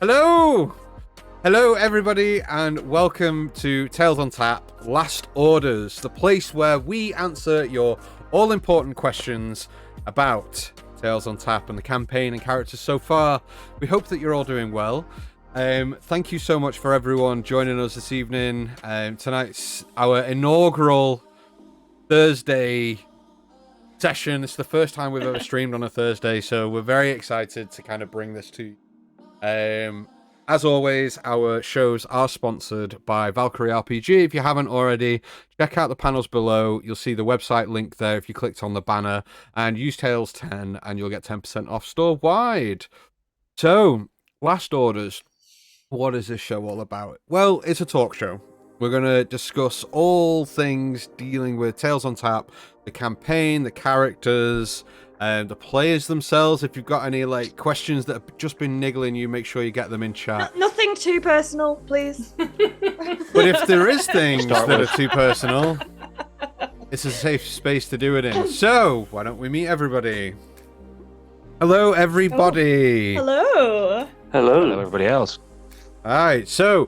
Hello! Hello, everybody, and welcome to Tales on Tap Last Orders, the place where we answer your all-important questions about Tales on Tap and the campaign and characters so far. We hope that you're all doing well. Thank you so much for everyone joining us this evening. Tonight's our inaugural Thursday session. It's the first time we've ever streamed on a Thursday, so we're very excited to kind of bring this to you. As always, our shows are sponsored by Valkyrie RPG. If you haven't already, check out the panels below. You'll see the website link there if you clicked on the banner, and use Tales10 and you'll get 10% off store-wide. So, Last Orders. What is this show all about? Well, it's a talk show. We're going to discuss all things dealing with Tales on Tap, the campaign, the characters, the players themselves. If you've got any questions that have just been niggling you, make sure you get them in chat. Nothing too personal, please. But if there is things that are too personal, it's a safe space to do it in. So, why don't we meet everybody? Hello, everybody. Oh. Hello. Hello, everybody else. Alright, so,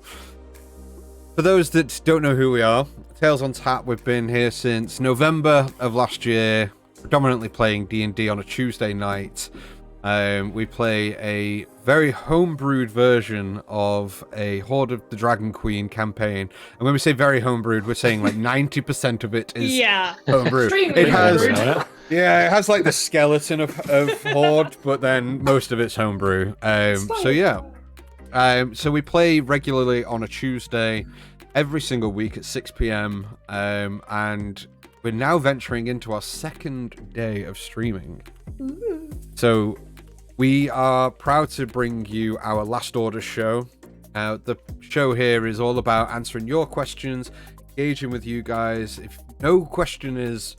for those that don't know who we are, Tales on Tap, we've been here since November of last year, predominantly playing D&D on a Tuesday night. We play a very homebrewed version of a Horde of the Dragon Queen campaign. And when we say very homebrewed, we're saying 90% of it is homebrewed. It has the skeleton of Horde, but then most of it's homebrew. So we play regularly on a Tuesday, every single week at 6 p.m. And we're now venturing into our second day of streaming. Ooh. So we are proud to bring you our Last Order show. The show here is all about answering your questions, engaging with you guys. If no question is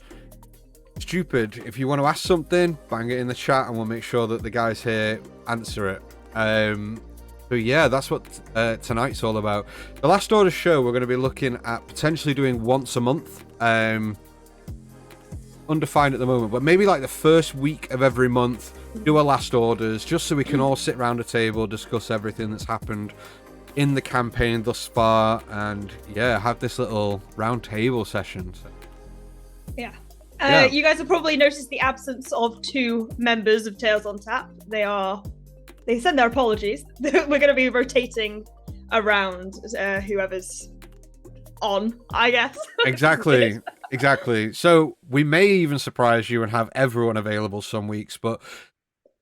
stupid, if you want to ask something, bang it in the chat and we'll make sure that the guys here answer it. So yeah, that's what tonight's all about. The Last Order show, we're going to be looking at potentially doing once a month. Undefined at the moment, but maybe the first week of every month, do a Last Orders, just so we can all sit around a table, discuss everything that's happened in the campaign thus far, and yeah, have this little round table session. Yeah. You guys have probably noticed the absence of two members of Tales on Tap. They send their apologies. We're going to be rotating around whoever's on, I guess. Exactly. So we may even surprise you and have everyone available some weeks, but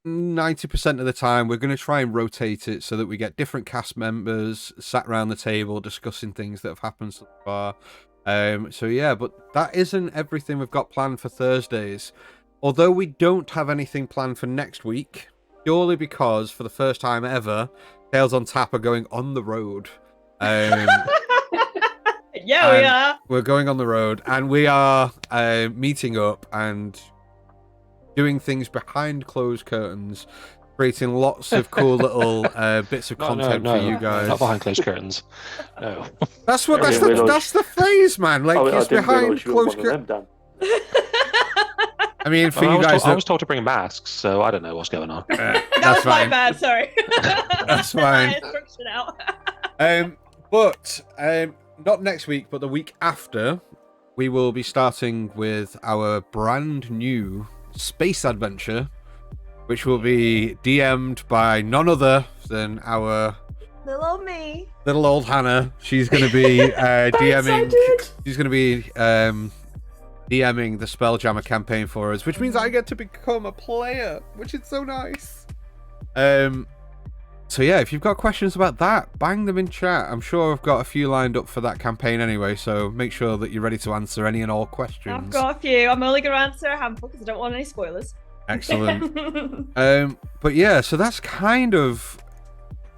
90% of the time we're going to try and rotate it so that we get different cast members sat around the table discussing things that have happened so far. So yeah, but that isn't everything we've got planned for Thursdays. Although we don't have anything planned for next week, purely because for the first time ever, Tales on Tap are going on the road. Yeah, we are. We're going on the road, and we are meeting up and doing things behind closed curtains, creating lots of cool little bits of content for you guys. Not behind closed curtains. No. That's the phrase, man. It's behind closed curtains. I mean, for you guys, I was told to bring masks, so I don't know what's going on. That was my bad. Sorry. That's fine. But not next week, but the week after, we will be starting with our brand new space adventure, which will be DM'd by none other than our little old Hannah. She's going to be DMing. She's going to be DMing the Spelljammer campaign for us, which means I get to become a player, which is so nice. So yeah, if you've got questions about that, bang them in chat. I'm sure I've got a few lined up for that campaign anyway, so make sure that you're ready to answer any and all questions. I've got a few. I'm only going to answer a handful because I don't want any spoilers. Excellent. But yeah, so that's kind of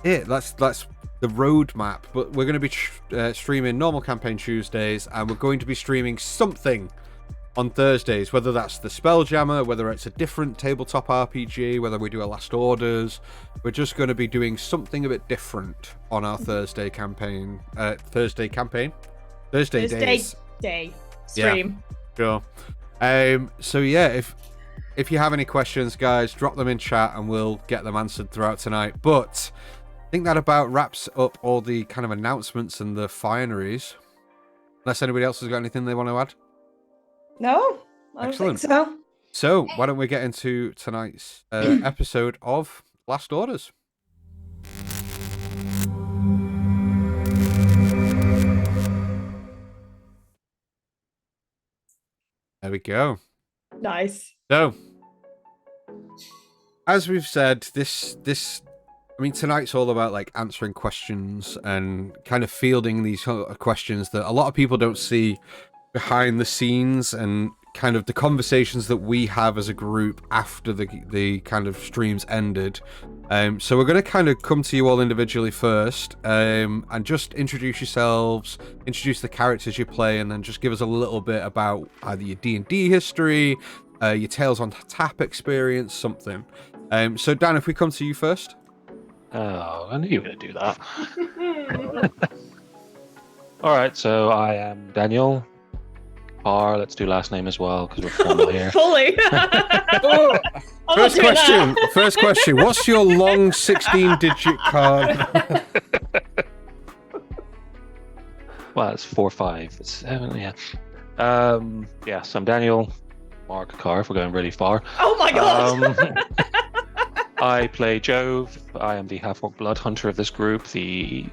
it. That's the roadmap. But we're going to be streaming normal campaign Tuesdays, and we're going to be streaming something on Thursdays, whether that's the Spelljammer, whether it's a different tabletop RPG, whether we do a Last Orders. We're just going to be doing something a bit different on our Thursday days. Day stream. Yeah, sure. So yeah, if you have any questions, guys, drop them in chat and we'll get them answered throughout tonight. But I think that about wraps up all the kind of announcements and the fineries. Unless anybody else has got anything they want to add. No, I don't Excellent. think so. So, why don't we get into tonight's episode of Last Orders? There we go. Nice. So, as we've said, tonight's all about like answering questions and kind of fielding these questions that a lot of people don't see behind the scenes, and kind of the conversations that we have as a group after the kind of streams ended. So we're going to kind of come to you all individually first, and just introduce yourselves, introduce the characters you play, and then just give us a little bit about either your D&D history, your Tales on Tap experience, something. So Dan, if we come to you first. Oh, I knew you were going to do that. All right, so I am Daniel. Let's do last name as well, because we're formal here. Fully. First question. What's your long 16-digit card? Well, it's 4, 5, it's 7, yeah. Yeah, so I'm Daniel. Mark Carr, if we're going really far. Oh my god! I play Jove. I am the half-orc blood hunter of this group, the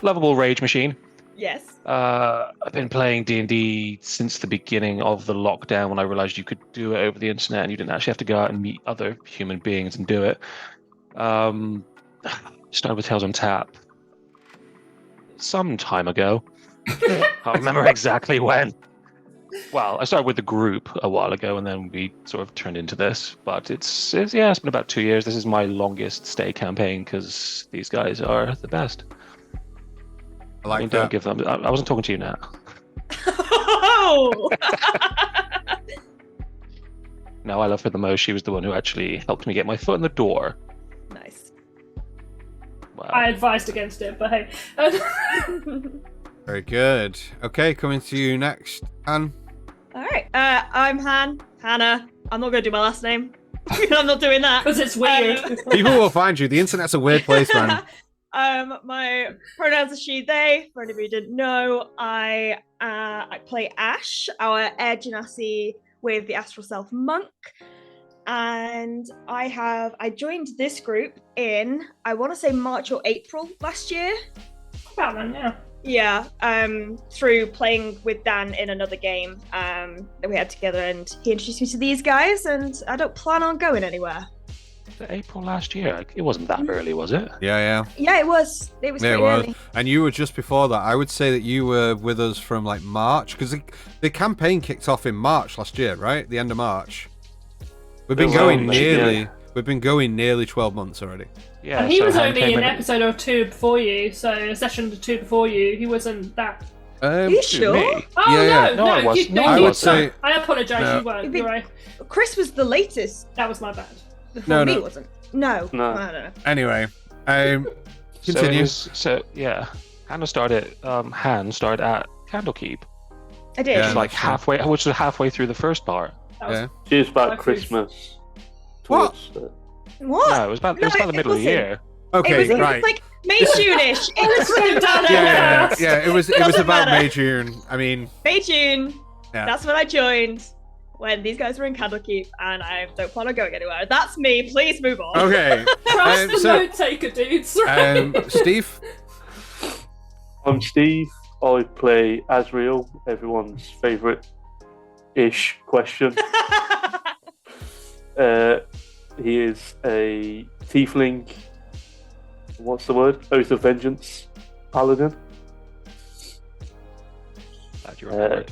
lovable rage machine. Yes. I've been playing D&D since the beginning of the lockdown, when I realized you could do it over the internet and you didn't actually have to go out and meet other human beings and do it. Started with Tales on Tap some time ago. Can't remember exactly when. Well, I started with the group a while ago, and then we sort of turned into this. But it's been about 2 years. This is my longest stay campaign because these guys are the best. I like that. Don't give them. I wasn't talking to you now. Oh! No, I love her the most. She was the one who actually helped me get my foot in the door. Nice. Wow. I advised against it, but hey. Very good. Okay, coming to you next, Han. All right. I'm Hannah. I'm not going to do my last name. I'm not doing that. Because it's weird. People will find you. The internet's a weird place, man. My pronouns are she, they. For anybody who didn't know, I play Ash, our Air Genasi with the Astral Self Monk. And I joined this group in, I want to say March or April last year. About then, yeah. Yeah, through playing with Dan in another game that we had together, and he introduced me to these guys, and I don't plan on going anywhere. April last year. It wasn't that early, was it? Yeah. Yeah, it was. It was pretty early. And you were just before that. I would say that you were with us from like March, because the campaign kicked off in March last year, right? The end of March. We've been going nearly 12 months already. Yeah. And he was only came an episode or two before you, so a session or two before you. He wasn't that. Are you sure? Me? Oh Yeah. no, No, I was- no, I you would was. say I apologise. No. You weren't. You're right. Chris was the latest. That was my bad. Before me No. wasn't. No. No. I don't know. anyway. So, Continue. Hannah started. Han started at Candlekeep, I did. Yeah. which is like halfway through the first part. That was Yeah. She was about Like Christmas. What? Towards, What? No, it was about the middle of the year. Okay, it was right. like May, June-ish. It was Slow down. Yeah. It was Doesn't about matter. May, June. I mean, May, June. Yeah. That's when I joined. When these guys were in Candlekeep, and I don't plan on going anywhere. That's me. Please move on. okay. Trust the so- note taker, dudes. Steve. I'm Steve. I play Asriel, everyone's favourite-ish question. He is a tiefling. What's the word? Oath of Vengeance paladin. Glad you remembered.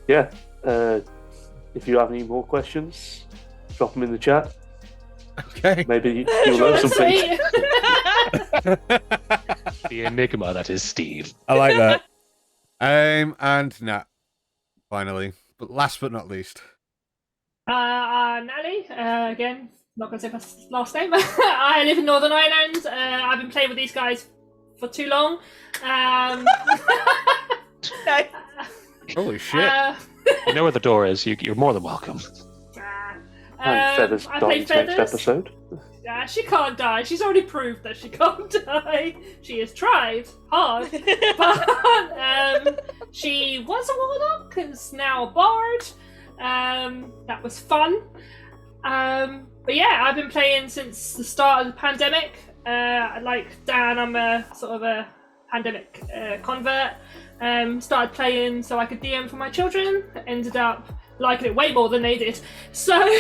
Yeah. If you have any more questions, drop them in the chat. Okay. Maybe you'll learn something. The enigma that is Steve. I like that. And Nat, finally, but last but not least. Natalie, again, not going to say my last name. I live in Northern Ireland. I've been playing with these guys for too long. Holy shit. You know where the door is. You're more than welcome. And Feathers I play dies next Feathers. episode. She can't die. She's already proved that she can't die. She has tried hard, but she was a warlock and is now a bard. That was fun. But yeah, I've been playing since the start of the pandemic. Like Dan, I'm a sort of a pandemic convert. Started playing so I could DM for my children. Ended up liking it way more than they did. So,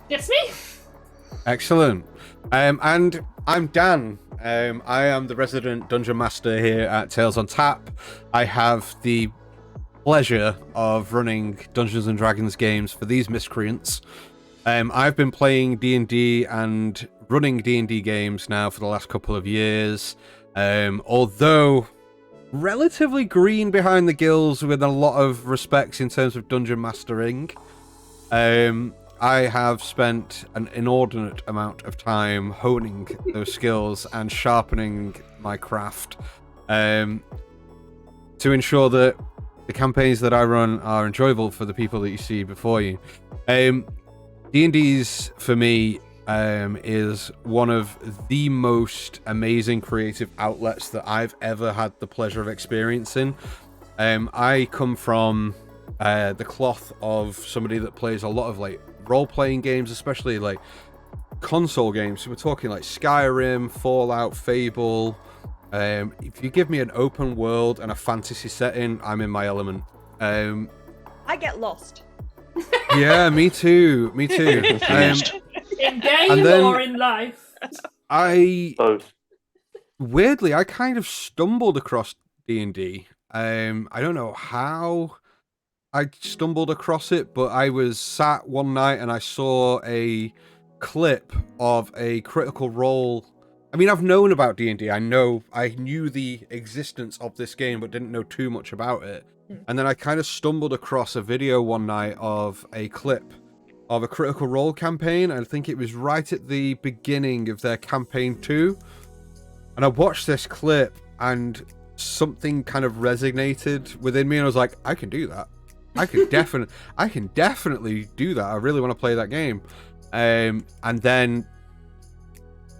that's me. Excellent. And I'm Dan. I am the resident Dungeon Master here at Tales on Tap. I have the pleasure of running Dungeons and Dragons games for these miscreants. I've been playing D&D and running D&D games now for the last couple of years. Although relatively green behind the gills with a lot of respects in terms of dungeon mastering. I have spent an inordinate amount of time honing those skills and sharpening my craft to ensure that the campaigns that I run are enjoyable for the people that you see before you. D&D's, for me, is one of the most amazing creative outlets that I've ever had the pleasure of experiencing. I come from the cloth of somebody that plays a lot of like role-playing games, especially like console games. So we're talking like Skyrim, Fallout, Fable. If you give me an open world and a fantasy setting, I'm in my element. I get lost. Yeah, me too. Me too. In game or in life? Both. Weirdly, I kind of stumbled across D&D. I don't know how I stumbled across it, but I was sat one night and I saw a clip of a Critical Role. I mean, I've known about D&D. I knew the existence of this game, but didn't know too much about it. And then I kind of stumbled across a video one night of a clip of a Critical Role campaign. I think it was right at the beginning of their campaign 2. And I watched this clip and something kind of resonated within me, and I was like, I can do that. I can definitely do that. I really want to play that game. And then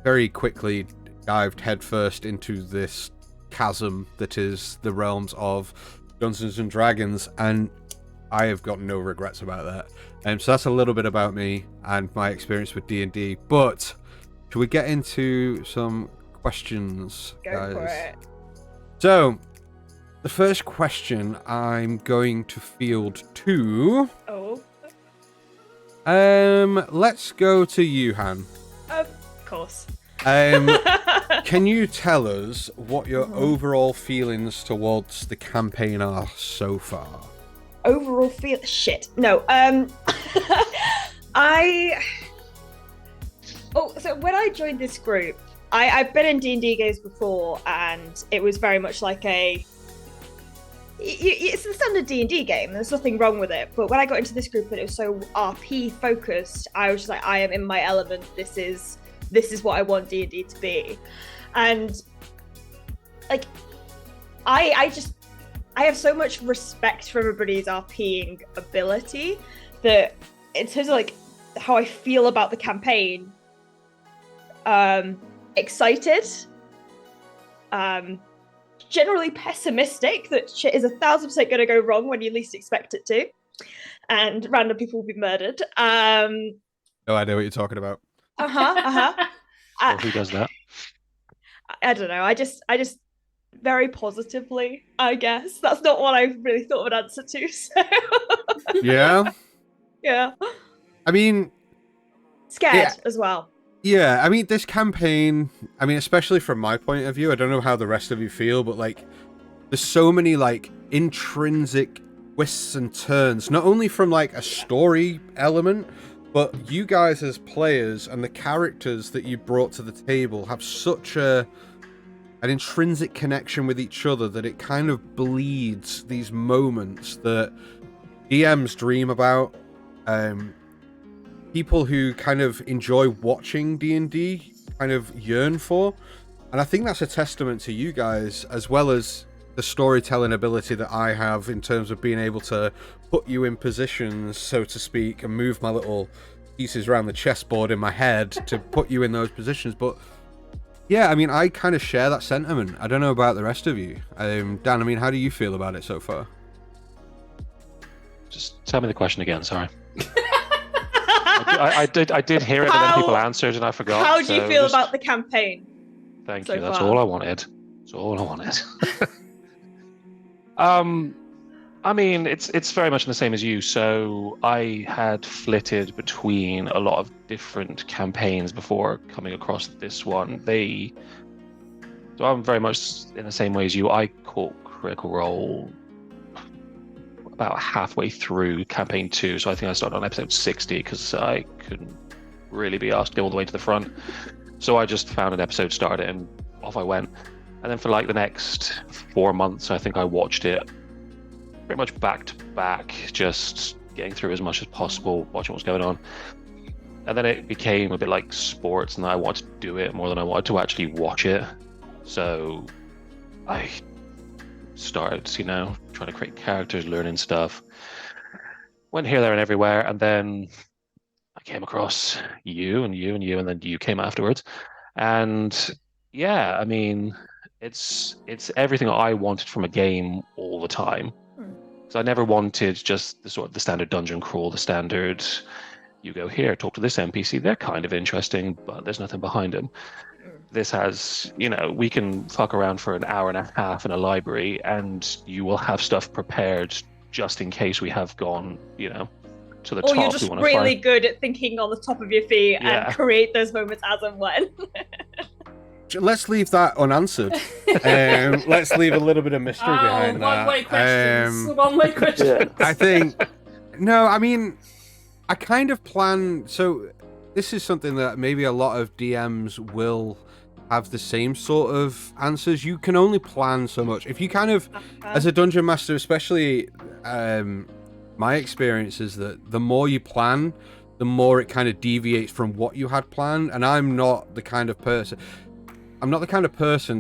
very quickly dived headfirst into this chasm that is the realms of Dungeons and Dragons, and I have got no regrets about that. So that's a little bit about me and my experience with D&D. But should we get into some questions, guys? Go for it. So the first question I'm going to field to. Oh. Let's go to you, Han. Of course. Can you tell us what your overall feelings towards the campaign are so far? Overall feel shit. No. So when I joined this group, I've been in D&D games before, and it was very much like it's a standard D&D game. There's nothing wrong with it. But when I got into this group and it was so RP focused, I was just like, I am in my element. This is what I want D&D to be. And like, I have so much respect for everybody's RPing ability that in terms of like how I feel about the campaign, excited, generally pessimistic that shit is 1,000% going to go wrong when you least expect it to, and random people will be murdered. No idea what you're talking about. Well, who does that? I don't know. I just very positively, I guess. That's not what I really thought of an answer to. So. Yeah. Yeah. I mean, scared as well. Yeah, I mean, this campaign, I mean, especially from my point of view, I don't know how the rest of you feel, but like, there's so many like intrinsic twists and turns, not only from like a story element, but you guys as players and the characters that you brought to the table have such an intrinsic connection with each other that it kind of bleeds these moments that DMs dream about. People who kind of enjoy watching D&D kind of yearn for. And I think that's a testament to you guys, as well as the storytelling ability that I have in terms of being able to put you in positions, so to speak, and move my little pieces around the chessboard in my head to put you in those positions. But yeah, I mean, I kind of share that sentiment. I don't know about the rest of you. Dan, I mean, how do you feel about it so far? Just tell me the question again. Sorry. I did hear it, but then people answered and I forgot. How do you feel about the campaign? Thank so you. That's far? all I wanted. That's all I wanted. I mean, it's very much the same as you. So I had flitted between a lot of different campaigns before coming across this one. So I'm very much in the same way as you. I caught Critical Role about halfway through campaign 2, so I think I started on episode 60 because I couldn't really be asked to go all the way to the front. So I just found an episode, started it, and off I went. And then for like the next 4 months, I think I watched it pretty much back to back, just getting through as much as possible, watching what's going on. And then it became a bit like sports, and I wanted to do it more than I wanted to actually watch it. So I started, trying to create characters, learning stuff. Went here, there, and everywhere, and then I came across you, and then you came afterwards. And yeah, I mean, it's everything I wanted from a game all the time. So I never wanted just the standard dungeon crawl, the standard, you go here, talk to this NPC. They're kind of interesting, but there's nothing behind them. This has, we can fuck around for an hour and a half in a library and you will have stuff prepared just in case we have gone, to the top. Or you're just really good at thinking on the top of your feet and create those moments as and when. Let's leave that unanswered. Let's leave a little bit of mystery behind that. One-way questions. I think... No, I mean, I kind of plan... So this is something that maybe a lot of DMs will have the same sort of answers. You can only plan so much. If you kind of, as a dungeon master, especially my experience is that the more you plan, the more it kind of deviates from what you had planned. And I'm not the kind of person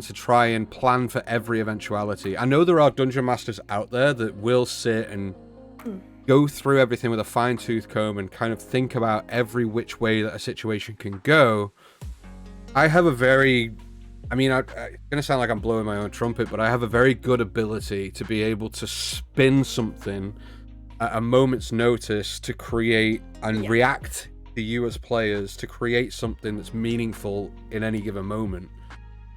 to try and plan for every eventuality. I know there are dungeon masters out there that will sit and go through everything with a fine-tooth comb and kind of think about every which way that a situation can go. I have a very, I'm going to sound like I'm blowing my own trumpet, but I have a very good ability to be able to spin something at a moment's notice to create and react to you as players to create something that's meaningful in any given moment.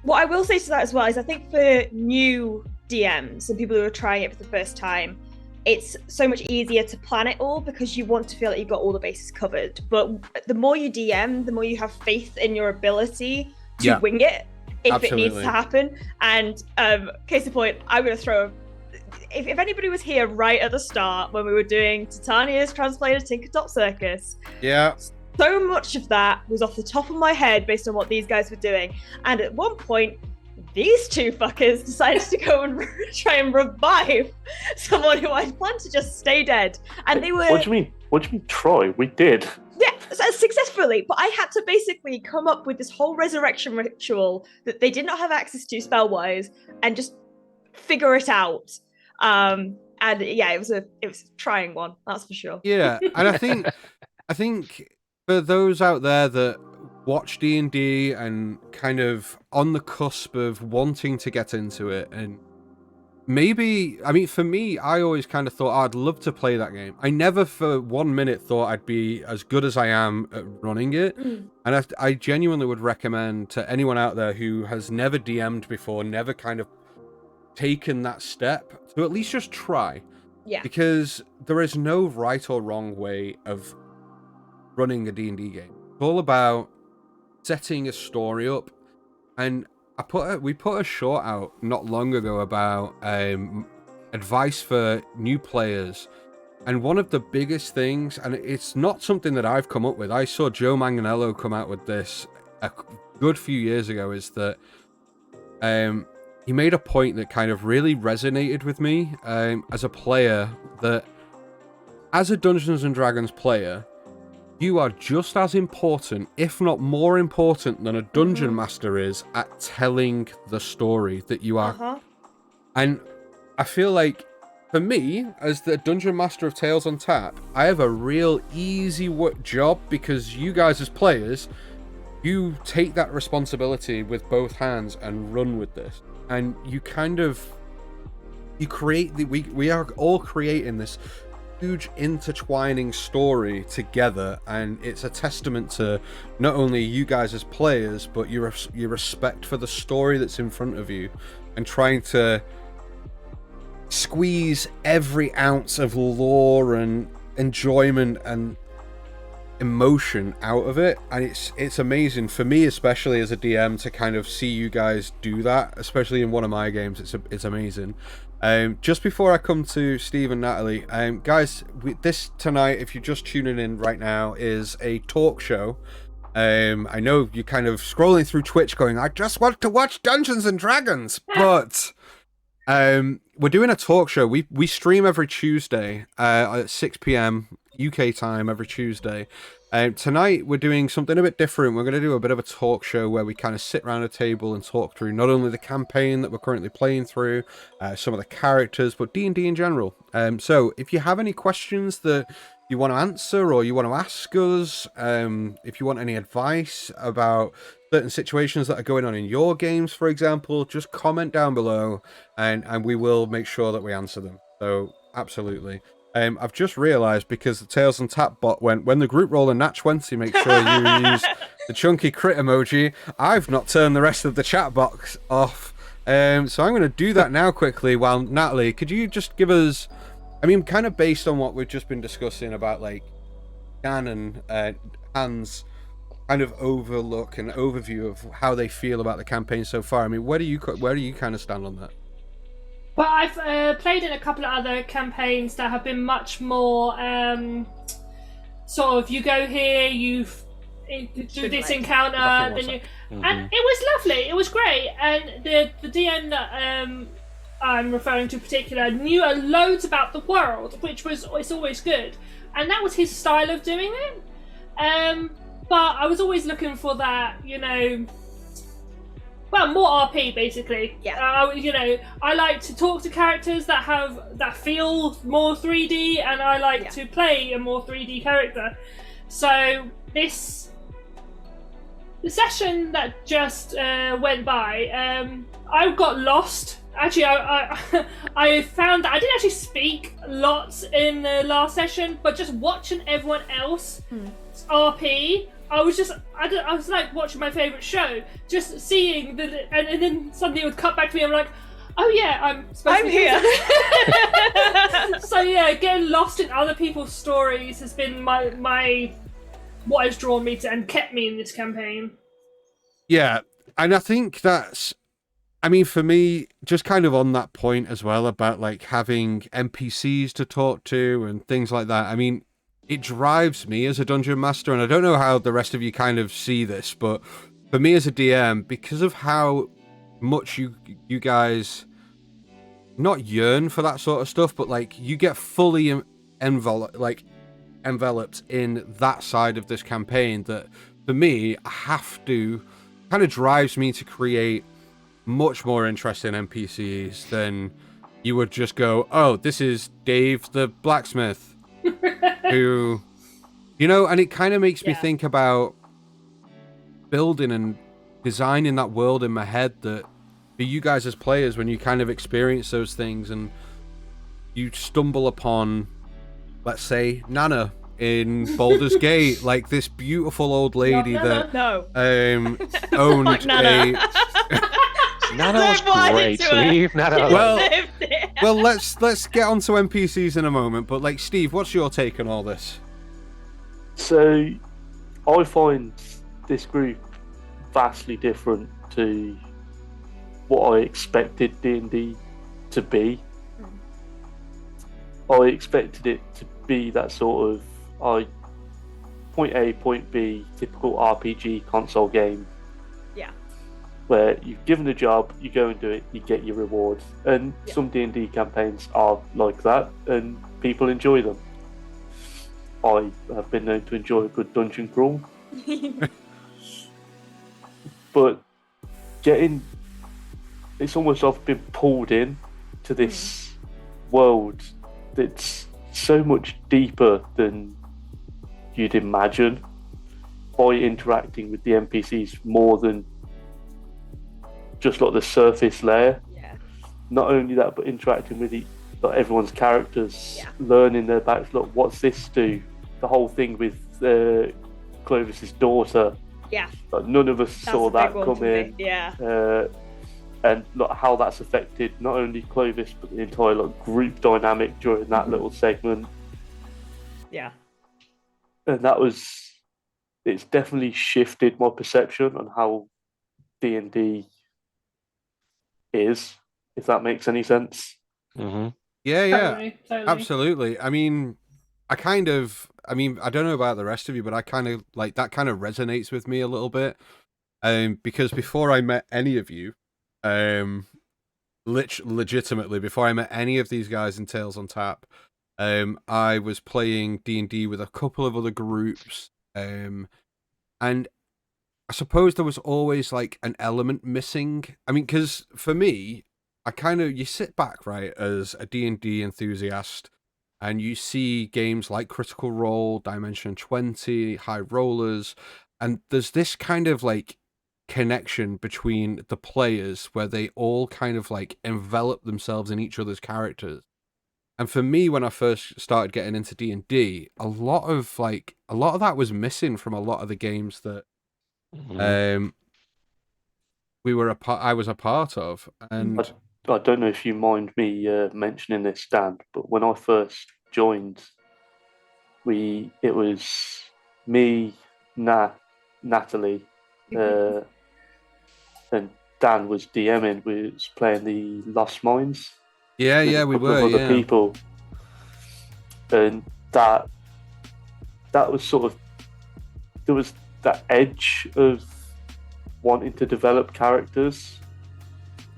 What I will say to that as well is I think for new DMs and people who are trying it for the first time, it's so much easier to plan it all because you want to feel that you've got all the bases covered. But the more you DM, the more you have faith in your ability to wing it if it needs to happen. And case in point, I'm going to throw... If anybody was here right at the start when we were doing Titania's Translated Tinkertop Circus... Yeah. So much of that was off the top of my head based on what these guys were doing. And at one point, these two fuckers decided to go and try and revive someone who I'd planned to just stay dead. And they were... What do you mean? What do you mean, Troy? We did. Yeah, successfully. But I had to basically come up with this whole resurrection ritual that they did not have access to spell-wise and just figure it out. And yeah, it was a trying one, that's for sure. Yeah, and I think for those out there that watch D&D and kind of on the cusp of wanting to get into it, and maybe, for me, I always kind of thought I'd love to play that game. I never for 1 minute thought I'd be as good as I am at running it. And I genuinely would recommend to anyone out there who has never DM'd before, never kind of taken that step, to at least just try. Yeah. Because there is no right or wrong way of running a D&D game. It's all about setting a story up. And we put a short out not long ago about advice for new players. And one of the biggest things, and it's not something that I've come up with, I saw Joe Manganiello come out with this a good few years ago, is that he made a point that kind of really resonated with me as a player, that as a Dungeons & Dragons player, you are just as important, if not more important, than a dungeon master is at telling the story that you are. And I feel like for me, as the Dungeon Master of Tales on Tap, I have a real easy job because you guys as players, you take that responsibility with both hands and run with this. And you kind of, you create we are all creating this huge intertwining story together, and it's a testament to not only you guys as players, but your respect for the story that's in front of you, and trying to squeeze every ounce of lore and enjoyment and emotion out of it. And it's amazing for me, especially as a DM, to kind of see you guys do that, especially in one of my games. It's amazing. Just before I come to Steve and Natalie, guys, this tonight, if you're just tuning in right now, is a talk show. I know you're kind of scrolling through Twitch going, I just want to watch Dungeons and Dragons, but we're doing a talk show. We stream every Tuesday at 6 p.m. UK time every Tuesday. Tonight we're doing something a bit different. We're going to do a bit of a talk show where we kind of sit around a table and talk through not only the campaign that we're currently playing through, some of the characters, but D&D in general. So if you have any questions that you want to answer or you want to ask us, if you want any advice about certain situations that are going on in your games, for example, just comment down below and we will make sure that we answer them. So absolutely. I've just realised, because the Tales on Tap bot went, when the group roll a nat 20, make sure you use the chunky crit emoji. I've not turned the rest of the chat box off. So I'm going to do that now quickly. While Natalie, could you just give us, I mean, kind of based on what we've just been discussing about like Dan and Hans kind of overlook and overview of how they feel about the campaign so far. I mean, where do you kind of stand on that? Well, I've played in a couple of other campaigns that have been much more sort of, you go here, you do this encounter, then you, and it was lovely. It was great, and the DM that I'm referring to in particular knew loads about the world, which was, it's always good, and that was his style of doing it. But I was always looking for that, you know. Well, more RP basically. Yeah. You know, I like to talk to characters that feel more 3D, and I like to play a more 3D character. So the session that just went by, I got lost. Actually, I found that I didn't actually speak lots in the last session, but just watching everyone else RP. I was like watching my favourite show, just seeing and then suddenly it would cut back to me. I'm like, oh yeah, I'm here. So yeah, getting lost in other people's stories has been my what has drawn me to and kept me in this campaign. Yeah, and I think that's, I mean, for me, just kind of on that point as well about like having NPCs to talk to and things like that. I mean, it drives me as a dungeon master, and I don't know how the rest of you kind of see this, but for me as a DM, because of how much you guys not yearn for that sort of stuff, but like you get fully enveloped in that side of this campaign, that for me, I have to, kind of drives me to create much more interesting NPCs than you would just go, oh, this is Dave the blacksmith. Who, you know, and it kind of makes me think about building and designing that world in my head, that for you guys as players, when you kind of experience those things and you stumble upon, let's say, Nana in Baldur's Gate, like this beautiful old lady that owned like Nana. Nana was great. Leave Nana. Well, let's get on to NPCs in a moment, but like, Steve, what's your take on all this? So, I find this group vastly different to what I expected D&D to be. I expected it to be that sort of point A, point B, typical RPG console game. Yeah. Where you've given a job, you go and do it, you get your reward. And some D&D campaigns are like that, and people enjoy them. I have been known to enjoy a good dungeon crawl. But it's almost like I've been pulled in to this world that's so much deeper than you'd imagine by interacting with the NPCs more than just like the surface layer. Yeah. Not only that, but interacting with everyone's characters, learning their backs. Look, what's this do? The whole thing with Clovis's daughter. Yeah. Like, none of us saw that come in. Yeah. And look, how that's affected not only Clovis but the entire group dynamic during that little segment. Yeah. And it's definitely shifted my perception on how D&D is, if that makes any sense. Mm-hmm. Yeah, Totally. absolutely. I mean, I don't know about the rest of you, but I kind of like that kind of resonates with me a little bit. Because before I met any of you, legitimately before I met any of these guys in Tales on Tap, I was playing D&D with a couple of other groups, and I suppose there was always like an element missing. I mean, because for me, you sit back, right, as a D&D enthusiast, and you see games like Critical Role, Dimension 20, High Rollers, and there's this kind of like connection between the players where they all kind of like envelop themselves in each other's characters. And for me, when I first started getting into D&D, a lot of that was missing from a lot of the games that I was a part of. And I don't know if you mind me mentioning this, Dan, but when I first joined, it was me, Natalie, and Dan was DMing. We was playing the Lost Mines. Yeah, we were. Other people, and that was sort of, there was that edge of wanting to develop characters,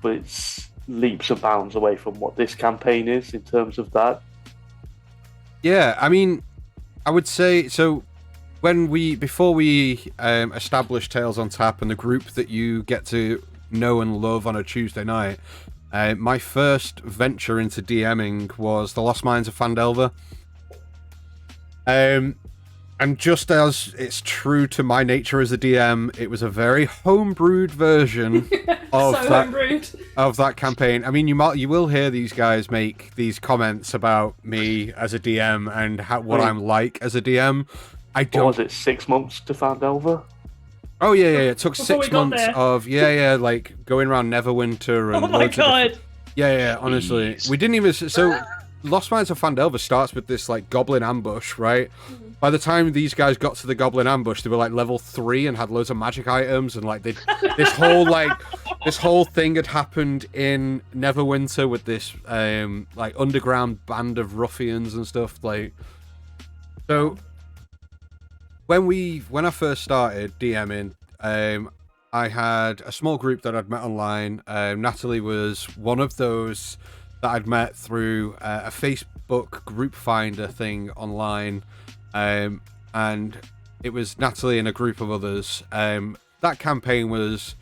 but it's leaps and bounds away from what this campaign is in terms of that. Yeah, I mean, I would say so. Before we established Tales on Tap and the group that you get to know and love on a Tuesday night, my first venture into DMing was the Lost Mines of Phandelver. And just as it's true to my nature as a DM, it was a very homebrewed version of that campaign. I mean, you will hear these guys make these comments about me as a DM and what I'm like as a DM. What was it, 6 months to Phandelver? Oh yeah. It took 6 months of like going around Neverwinter and. Oh my god! Yeah. Honestly, we didn't even. So, Lost Mines of Phandelver starts with this like goblin ambush, right? Mm-hmm. By the time these guys got to the goblin ambush, they were like level 3 and had loads of magic items, and like this whole thing had happened in Neverwinter with this like underground band of ruffians and stuff. Like, so when I first started DMing, I had a small group that I'd met online. Natalie was one of those that I'd met through a Facebook group finder thing online. And it was Natalie and a group of others. That campaign was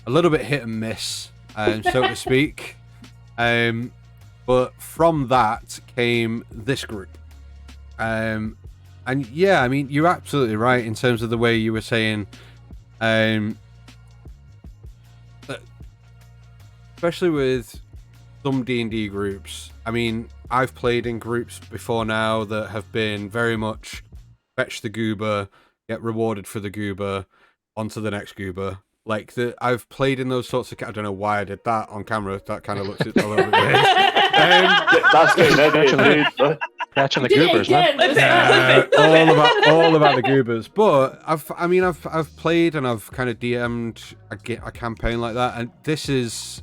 a little bit hit and miss, so to speak. But from that came this group. And yeah, I mean, you're absolutely right in terms of the way you were saying, especially with some D&D groups. I mean, I've played in groups before now that have been very much fetch the goober, get rewarded for the goober, onto the next goober. Like, I've played in those sorts of... I don't know why I did that on camera. That kind of looks a little bit weird. That's getting edited, dude. Catching the goobers, man. All about the goobers. But I've played and I've kind of DM'd a campaign like that, and this is...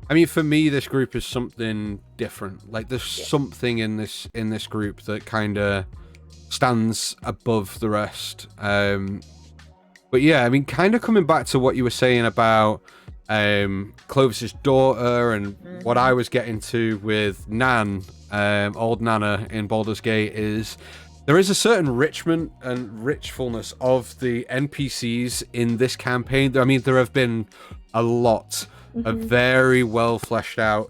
I mean, for me, this group is something different. Like, there's something in this group that kind of stands above the rest. But yeah, I mean, kind of coming back to what you were saying about Clovis's daughter and what I was getting to with Nan, old Nana in Baldur's Gate, is there is a certain richment and richfulness of the NPCs in this campaign. I mean, there have been a lot of very well fleshed out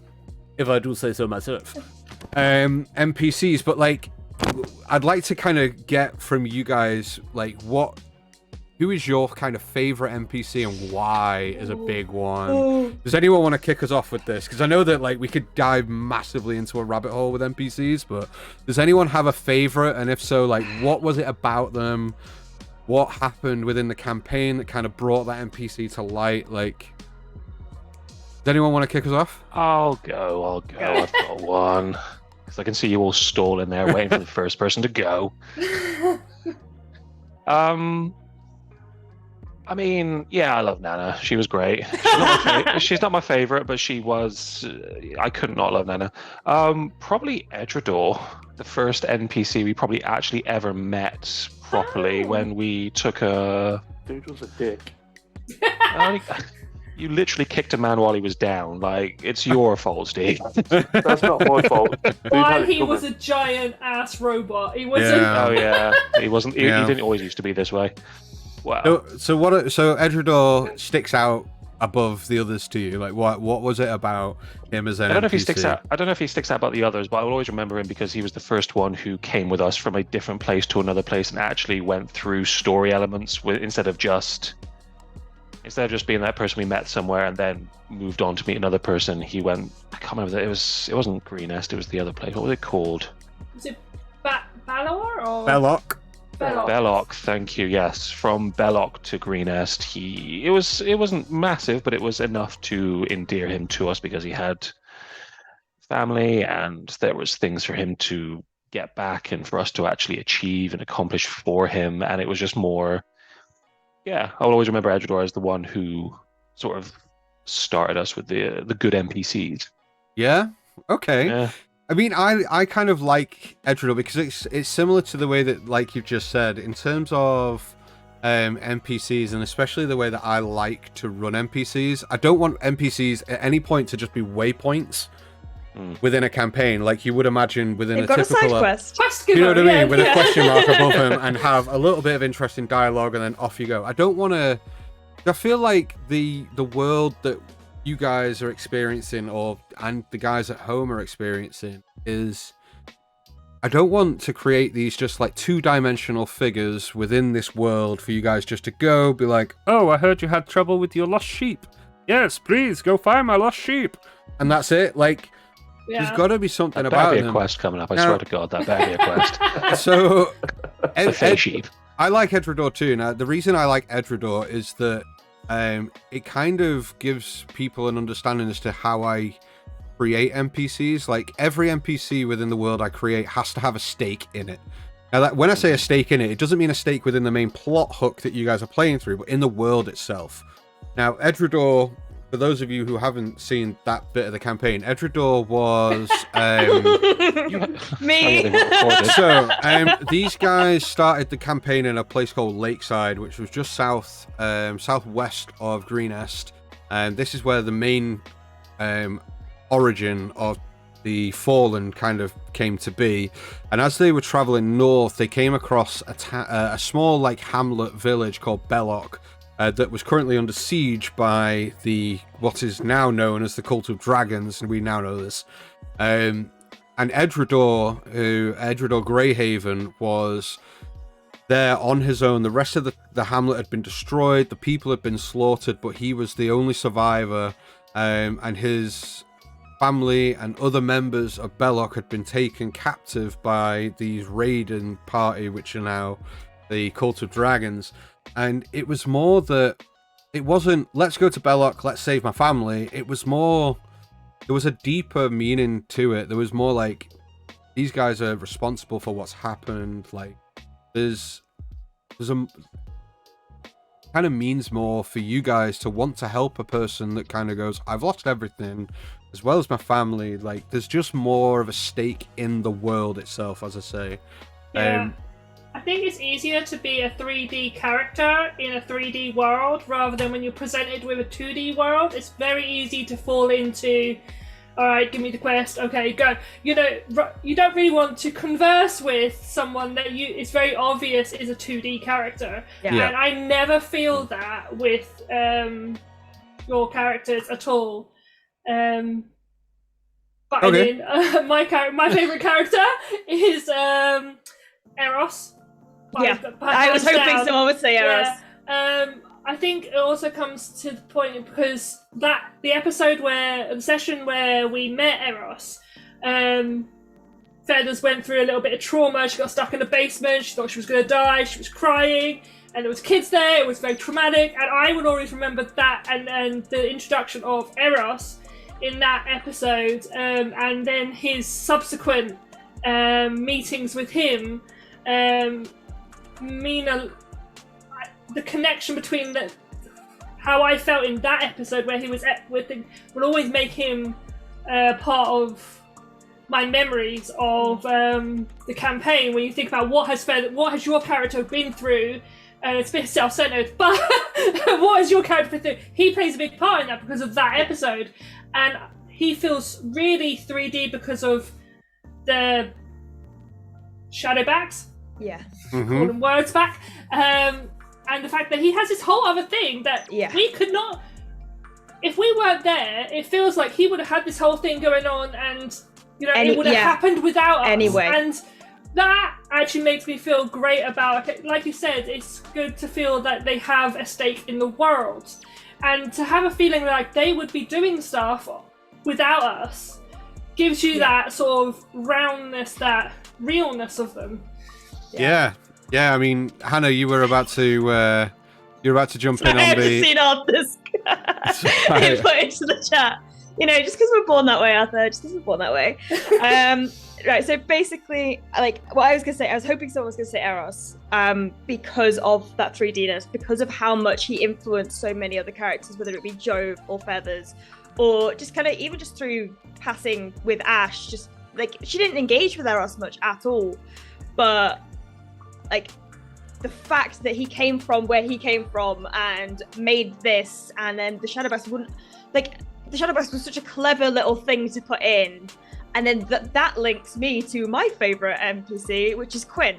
if I do say so myself. NPCs, but like, I'd like to kind of get from you guys, like, who is your kind of favorite NPC and why is a big one? Does anyone want to kick us off with this? Because I know that like we could dive massively into a rabbit hole with NPCs, but does anyone have a favorite? And if so, like, what was it about them? What happened within the campaign that kind of brought that NPC to light? Like, does anyone want to kick us off? I'll go. I've got one. Because I can see you all stalling there, waiting for the first person to go. I mean, yeah, I love Nana. She was great. She's not my favorite, but she was. I could not love Nana. Probably Edredor, the first NPC we probably actually ever met properly when we took a. Dude was a dick. You literally kicked a man while he was down. Like, it's your fault, Steve. That's not my fault. While he was a giant ass robot, he wasn't. Yeah. Oh yeah, he wasn't. He didn't always used to be this way. Wow. So Edredor sticks out above the others to you. Like, what was it about him as an I don't know if he NPC? sticks out. I don't know if he sticks out about the others, but I will always remember him because he was the first one who came with us from a different place to another place and actually went through story elements instead of just being that person we met somewhere and then moved on to meet another person. He went. I can't remember that. It wasn't Greenest. It was the other place. What was it called? Was it Balor or Belloc. Belloc, thank you. Yes, from Belloc to Greenest, it wasn't massive, but it was enough to endear him to us because he had family and there was things for him to get back and for us to actually achieve and accomplish for him, and it was just more. Yeah, I will always remember Edredor as the one who sort of started us with the good NPCs. Yeah. Okay. Yeah. I mean, I kind of like Edredor because it's similar to the way that, like you've just said, in terms of NPCs, and especially the way that I like to run NPCs. I don't want NPCs at any point to just be waypoints within a campaign, like you would imagine within They've a got typical. a side quest. You know what I mean? With a question mark above them, and have a little bit of interesting dialogue, and then off you go. I don't want to. I feel like the world that you guys are experiencing, and the guys at home are experiencing, is I don't want to create these just like two-dimensional figures within this world for you guys just to go be like, oh, I heard you had trouble with your lost sheep. Yes, please go find my lost sheep, and that's it. Like, there's got to be something That about better be a them. quest coming up. I swear to God, that better be a quest. So, The fey sheep. I like Edredor too. Now, the reason I like Edredor is that it kind of gives people an understanding as to how I create NPCs. Like, every NPC within the world I create has to have a stake in it. Now, when I say a stake in it, it doesn't mean a stake within the main plot hook that you guys are playing through, but in the world itself. Now, Edredor, for those of you who haven't seen that bit of the campaign, Edredor was Me. So these guys started the campaign in a place called Lakeside, which was just southwest of Greenest, and this is where the main origin of the Fallen kind of came to be. And as they were traveling north, they came across a small like hamlet village called Belloc, that was currently under siege by what is now known as the Cult of Dragons, and we now know this. And Edredor Greyhaven, was there on his own. The rest of the hamlet had been destroyed, the people had been slaughtered, but he was the only survivor, and his family and other members of Belloc had been taken captive by these raiding party, which are now the Cult of Dragons. And it was more that it wasn't, let's go to Belloc, let's save my family. It was more, there was a deeper meaning to it. There was more like, these guys are responsible for what's happened. Like, there's a kind of means more for you guys to want to help a person that kind of goes, I've lost everything, as well as my family. Like, there's just more of a stake in the world itself, as I say. Yeah. I think it's easier to be a 3D character in a 3D world rather than when you're presented with a 2D world. It's very easy to fall into, alright, give me the quest, okay, go. You know, you don't really want to converse with someone that it's very obvious is a 2D character. Yeah. And I never feel that with your characters at all. But Okay. I mean, my favorite character is Eros. Yeah, I was hoping someone would say Eros. Yeah. I think it also comes to the point because the session where we met Eros, Feathers went through a little bit of trauma. She got stuck in the basement. She thought she was going to die. She was crying, and there was kids there. It was very traumatic, and I would always remember that and the introduction of Eros in that episode, and then his subsequent meetings with him. The connection between how I felt in that episode where he was would always make him part of my memories of the campaign. When you think about what has your character been through, and it's a bit self-centered, but what has your character been through? He plays a big part in that because of that episode, and he feels really 3D because of the shadowbacks. Yeah. Mm-hmm. Call them words back. And the fact that he has this whole other thing that we could not. If we weren't there, it feels like he would have had this whole thing going on, and it would have happened without us. Anyway. And that actually makes me feel great about it. Like you said, it's good to feel that they have a stake in the world, and to have a feeling like they would be doing stuff without us gives you that sort of roundness, that realness of them. Yeah. I mean, Hannah, you were about to jump in on the. I haven't seen all this input into the chat. Just because we're born that way, Arthur. Just because we're born that way. Right. So basically, like what I was gonna say, I was hoping someone was gonna say Eros, because of that 3Dness, because of how much he influenced so many other characters, whether it be Jove or Feathers, or just kind of even just through passing with Ash. Just like she didn't engage with Eros much at all, but like the fact that he came from where he came from and made this, and then the Shadowbacks wouldn't the Shadowbacks was such a clever little thing to put in, and then that links me to my favorite NPC, which is Quinn.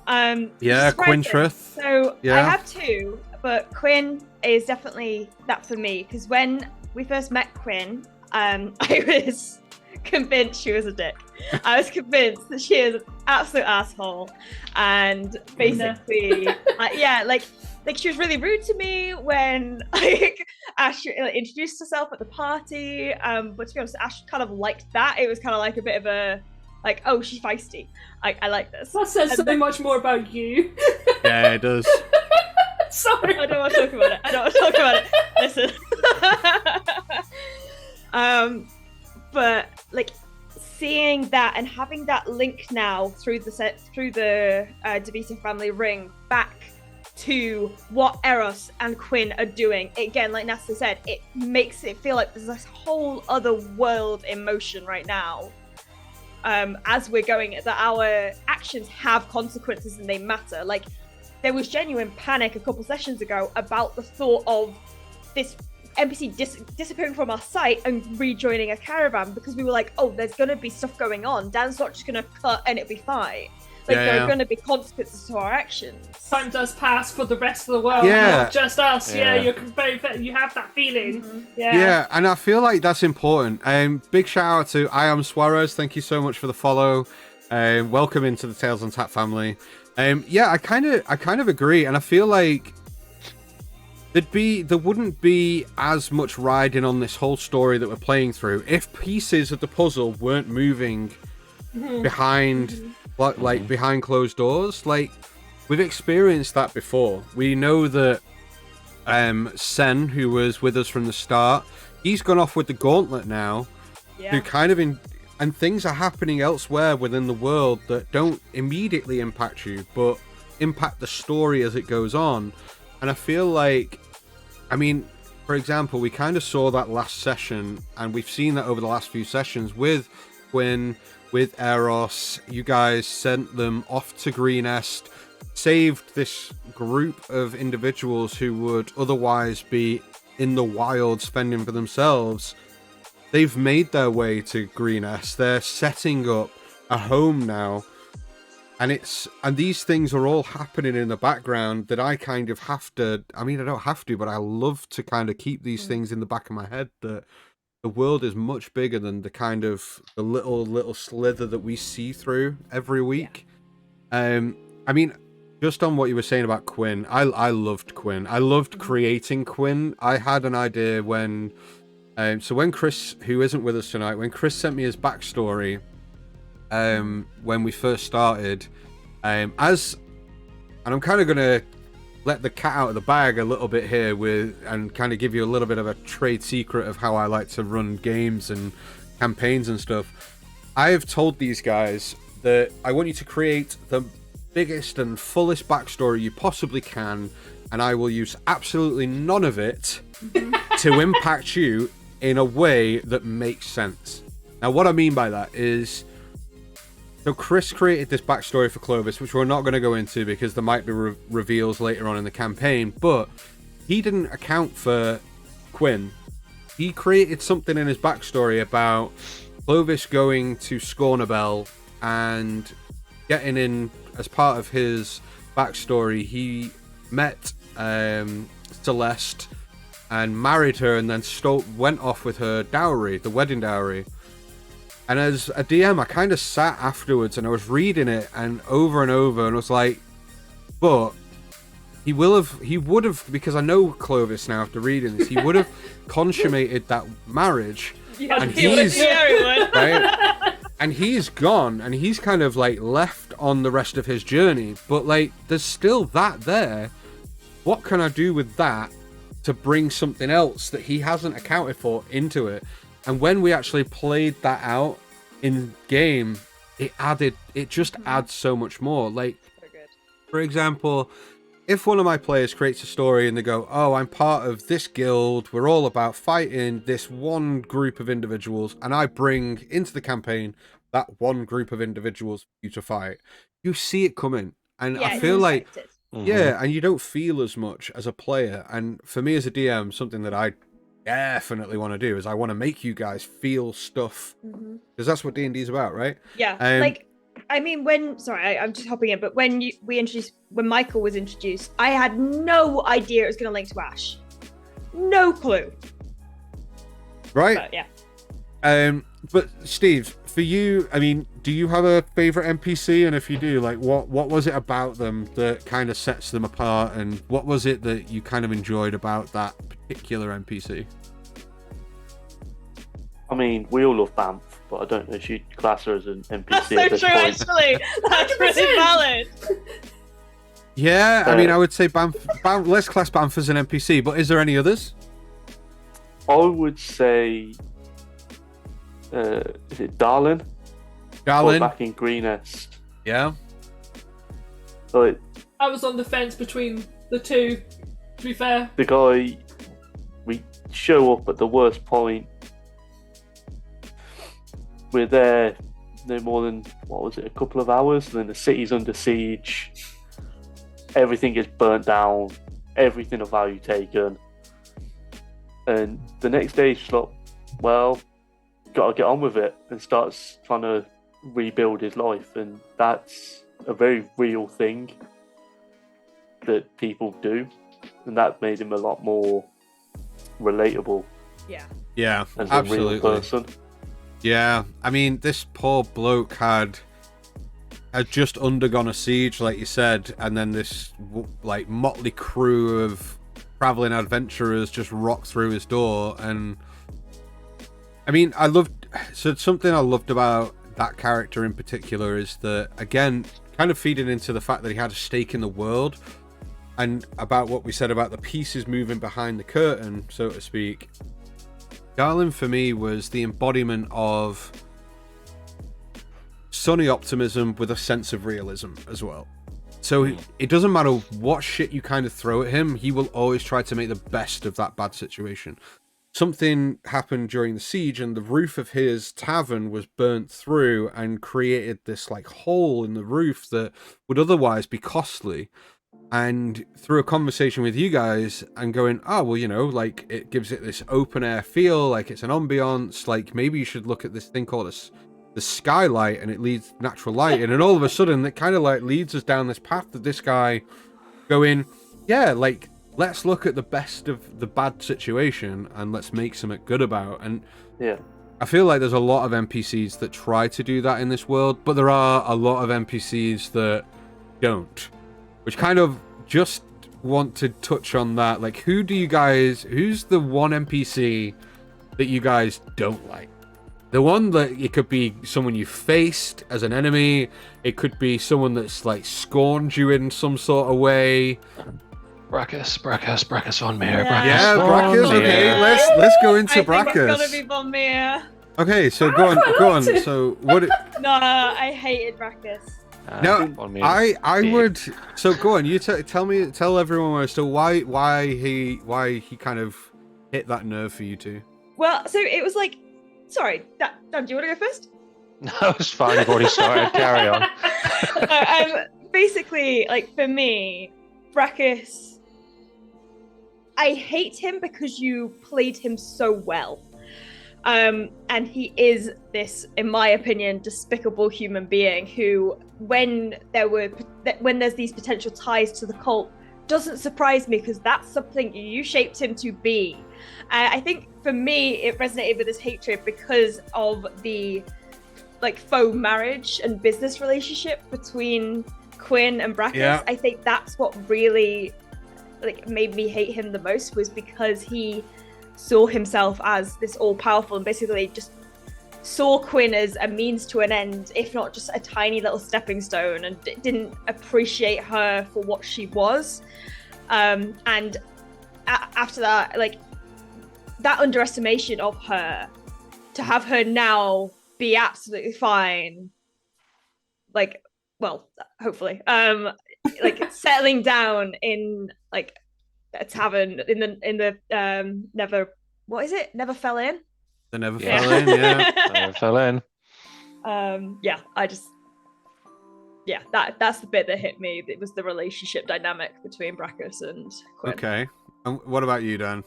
Quinn Trith. So I have two, but Quinn is definitely that for me, because when we first met Quinn, I was convinced she was a dick. I was convinced that she is an absolute asshole, and basically, like she was really rude to me when Ash introduced herself at the party. But to be honest, Ash kind of liked that. It was kind of like a bit of a oh, she's feisty. I like this. That says so much more about you. Yeah, it does. Sorry, I don't want to talk about it. Listen. But like seeing that and having that link now through the DeVito family ring back to what Eros and Quinn are doing, again, like Nasta said, it makes it feel like there's this whole other world in motion right now. As we're going, that our actions have consequences and they matter. Like there was genuine panic a couple sessions ago about the thought of this NPC disappearing from our sight and rejoining a caravan, because we were like, oh, there's going to be stuff going on. Dan's not just going to cut and it'll be fine. Like there are going to be consequences to our actions. Time does pass for the rest of the world, not just us. Yeah, you have that feeling. Mm-hmm. Yeah, and I feel like that's important. Big shout out to I Am Suarez. Thank you so much for the follow. Welcome into the Tales on Tap family. I kind of agree, and I feel like there wouldn't be as much riding on this whole story that we're playing through if pieces of the puzzle weren't moving behind behind closed doors. Like we've experienced that before. We know that Sen, who was with us from the start, he's gone off with the gauntlet now, who kind of and things are happening elsewhere within the world that don't immediately impact you but impact the story as it goes on. And I feel like, I mean, for example, we kind of saw that last session, and we've seen that over the last few sessions with Quinn, with Eros. You guys sent them off to Greenest, saved this group of individuals who would otherwise be in the wild spending for themselves. They've made their way to Greenest. They're setting up a home now. And these things are all happening in the background that I kind of have to, I mean, I don't have to, but I love to kind of keep these things in the back of my head, that the world is much bigger than the kind of the little slither that we see through every week. I mean, just on what you were saying about Quinn, I loved Quinn. I loved creating Quinn. I had an idea when so when Chris, who isn't with us tonight, when Chris sent me his backstory when we first started, and I'm kind of gonna let the cat out of the bag a little bit here and kind of give you a little bit of a trade secret of how I like to run games and campaigns and stuff. I have told these guys that I want you to create the biggest and fullest backstory you possibly can, and I will use absolutely none of it to impact you in a way that makes sense. Now, what I mean by that is, so Chris created this backstory for Clovis, which we're not going to go into because there might be reveals later on in the campaign, but he didn't account for Quinn. He created something in his backstory about Clovis going to Scornabel and getting in, as part of his backstory, he met Celeste and married her, and then went off with her dowry, the wedding dowry. And as a DM, I kind of sat afterwards and I was reading it and over, and I was like, but he would have, because I know Clovis now after reading this, he would have consummated that marriage. Yeah, and he's right, and he's gone, and he's kind of like left on the rest of his journey. But like, there's still that there. What can I do with that to bring something else that he hasn't accounted for into it? And when we actually played that out in game, it just adds so much more. Like, for example, if one of my players creates a story and they go, oh, I'm part of this guild, we're all about fighting this one group of individuals, and I bring into the campaign that one group of individuals for you to fight, you see it coming. And I feel like, yeah, and you don't feel as much as a player. And for me as a DM, something that I definitely want to do is I want to make you guys feel stuff, because that's what D&D is about, right? Yeah. Like, I mean, I'm just hopping in, but when Michael was introduced, I had no idea it was going to link to Ash. No clue. Right. But, yeah. But Steve, for you, I mean, do you have a favorite NPC? And if you do, like, what was it about them that kind of sets them apart? And what was it that you kind of enjoyed about that particular NPC? I mean, we all love Banff, but I don't know if you'd class her as an NPC That's at this so true, point. actually. That's really valid. Yeah, I mean, I would say Banff, let's class Banff as an NPC, but is there any others? I would say, is it Darlin? Darlin? Back in Greenest. Yeah. Like, I was on the fence between the two, to be fair. the guy, we show up at the worst point. We're there no more than, what was it, a couple of hours, and then the city's under siege. Everything is burnt down, everything of value taken. And the next day, he's like, well, gotta get on with it, and starts trying to rebuild his life. And that's a very real thing that people do, and that made him a lot more relatable. Yeah, as absolutely. a real person. Yeah, I mean, this poor bloke had just undergone a siege, like you said, and then this like motley crew of traveling adventurers just rocked through his door. And I mean, something I loved about that character in particular is that, again, kind of feeding into the fact that he had a stake in the world, and about what we said about the pieces moving behind the curtain, so to speak. Darlin for me was the embodiment of sunny optimism with a sense of realism as well. So it doesn't matter what shit you kind of throw at him, he will always try to make the best of that bad situation. Something happened during the siege and the roof of his tavern was burnt through and created this like hole in the roof that would otherwise be costly. And through a conversation with you guys and going, oh, well, you know, like, it gives it this open air feel, like it's an ambiance, like maybe you should look at this thing called the skylight, and it leads natural light. And then all of a sudden it kind of like leads us down this path that this guy going, yeah, like, let's look at the best of the bad situation and let's make something good about. And Yeah. I feel like there's a lot of NPCs that try to do that in this world, but there are a lot of NPCs that don't. Which kind of just want to touch on that. Like, who's the one NPC that you guys don't like? The one that it could be someone you faced as an enemy, it could be someone that's like scorned you in some sort of way. Brachus on me here. Yeah. Brachus. Okay, let's go into Brachus. I think it's gotta be Bonmir. Okay, so go on. So what? No, I hated Brachus. No, I would. So go on. You tell everyone still why he kind of hit that nerve for you two. Well, so it was like, sorry, Dan, do you want to go first? No, it's fine. You've already started. Carry on. Basically, like for me, Brachus, I hate him because you played him so well. And he is this, in my opinion, despicable human being who, when there's these potential ties to the cult, doesn't surprise me because that's something you shaped him to be. I think for me, it resonated with his hatred because of the like faux marriage and business relationship between Quinn and Brachus. Yeah. I think that's what really like made me hate him the most, was because he saw himself as this all-powerful and basically just saw Quinn as a means to an end, if not just a tiny little stepping stone, and didn't appreciate her for what she was. And after that, like that underestimation of her, to have her now be absolutely fine, like, well, hopefully, like settling down in like a tavern in the Never Fell In. The Never Fell In, yeah. Never fell in. That's the bit that hit me. It was the relationship dynamic between Brachus and Quinn. Okay. And what about you, Dan?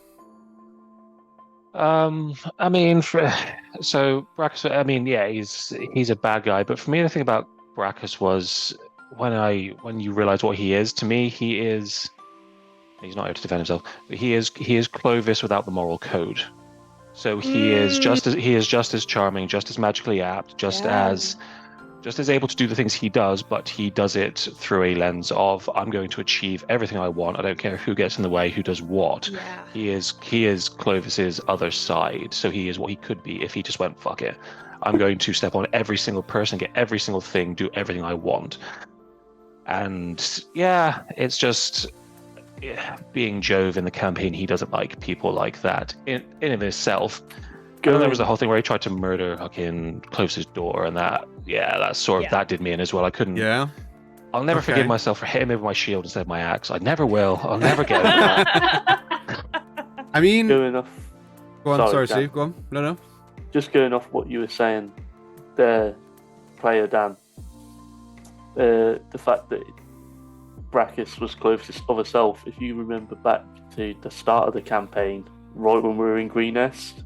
I mean, so Brachus. I mean, yeah, he's a bad guy. But for me, the thing about Brachus was when you realize what he is. To me, he's not here to defend himself. But he is Clovis without the moral code. So he is just as charming, just as magically apt, just as able to do the things he does, but he does it through a lens of, I'm going to achieve everything I want. I don't care who gets in the way, who does what. Yeah. He is Clovis's other side. So he is what he could be if he just went, fuck it. I'm going to step on every single person, get every single thing, do everything I want. And yeah, it's just being Jove in the campaign. He doesn't like people like that in of himself. And then there was the whole thing where he tried to murder fucking Clovis's daughter, and that did me in as well. I couldn't. Yeah. I'll never forgive myself for hitting him with my shield instead of my axe. I never will. I'll never get over that. I mean, Going off. go on. Sorry, Dan. Steve. Go on. No. Just going off what you were saying there, player Dan. The fact that Brachus was Clovis' other self. If you remember back to the start of the campaign, right when we were in Greenest,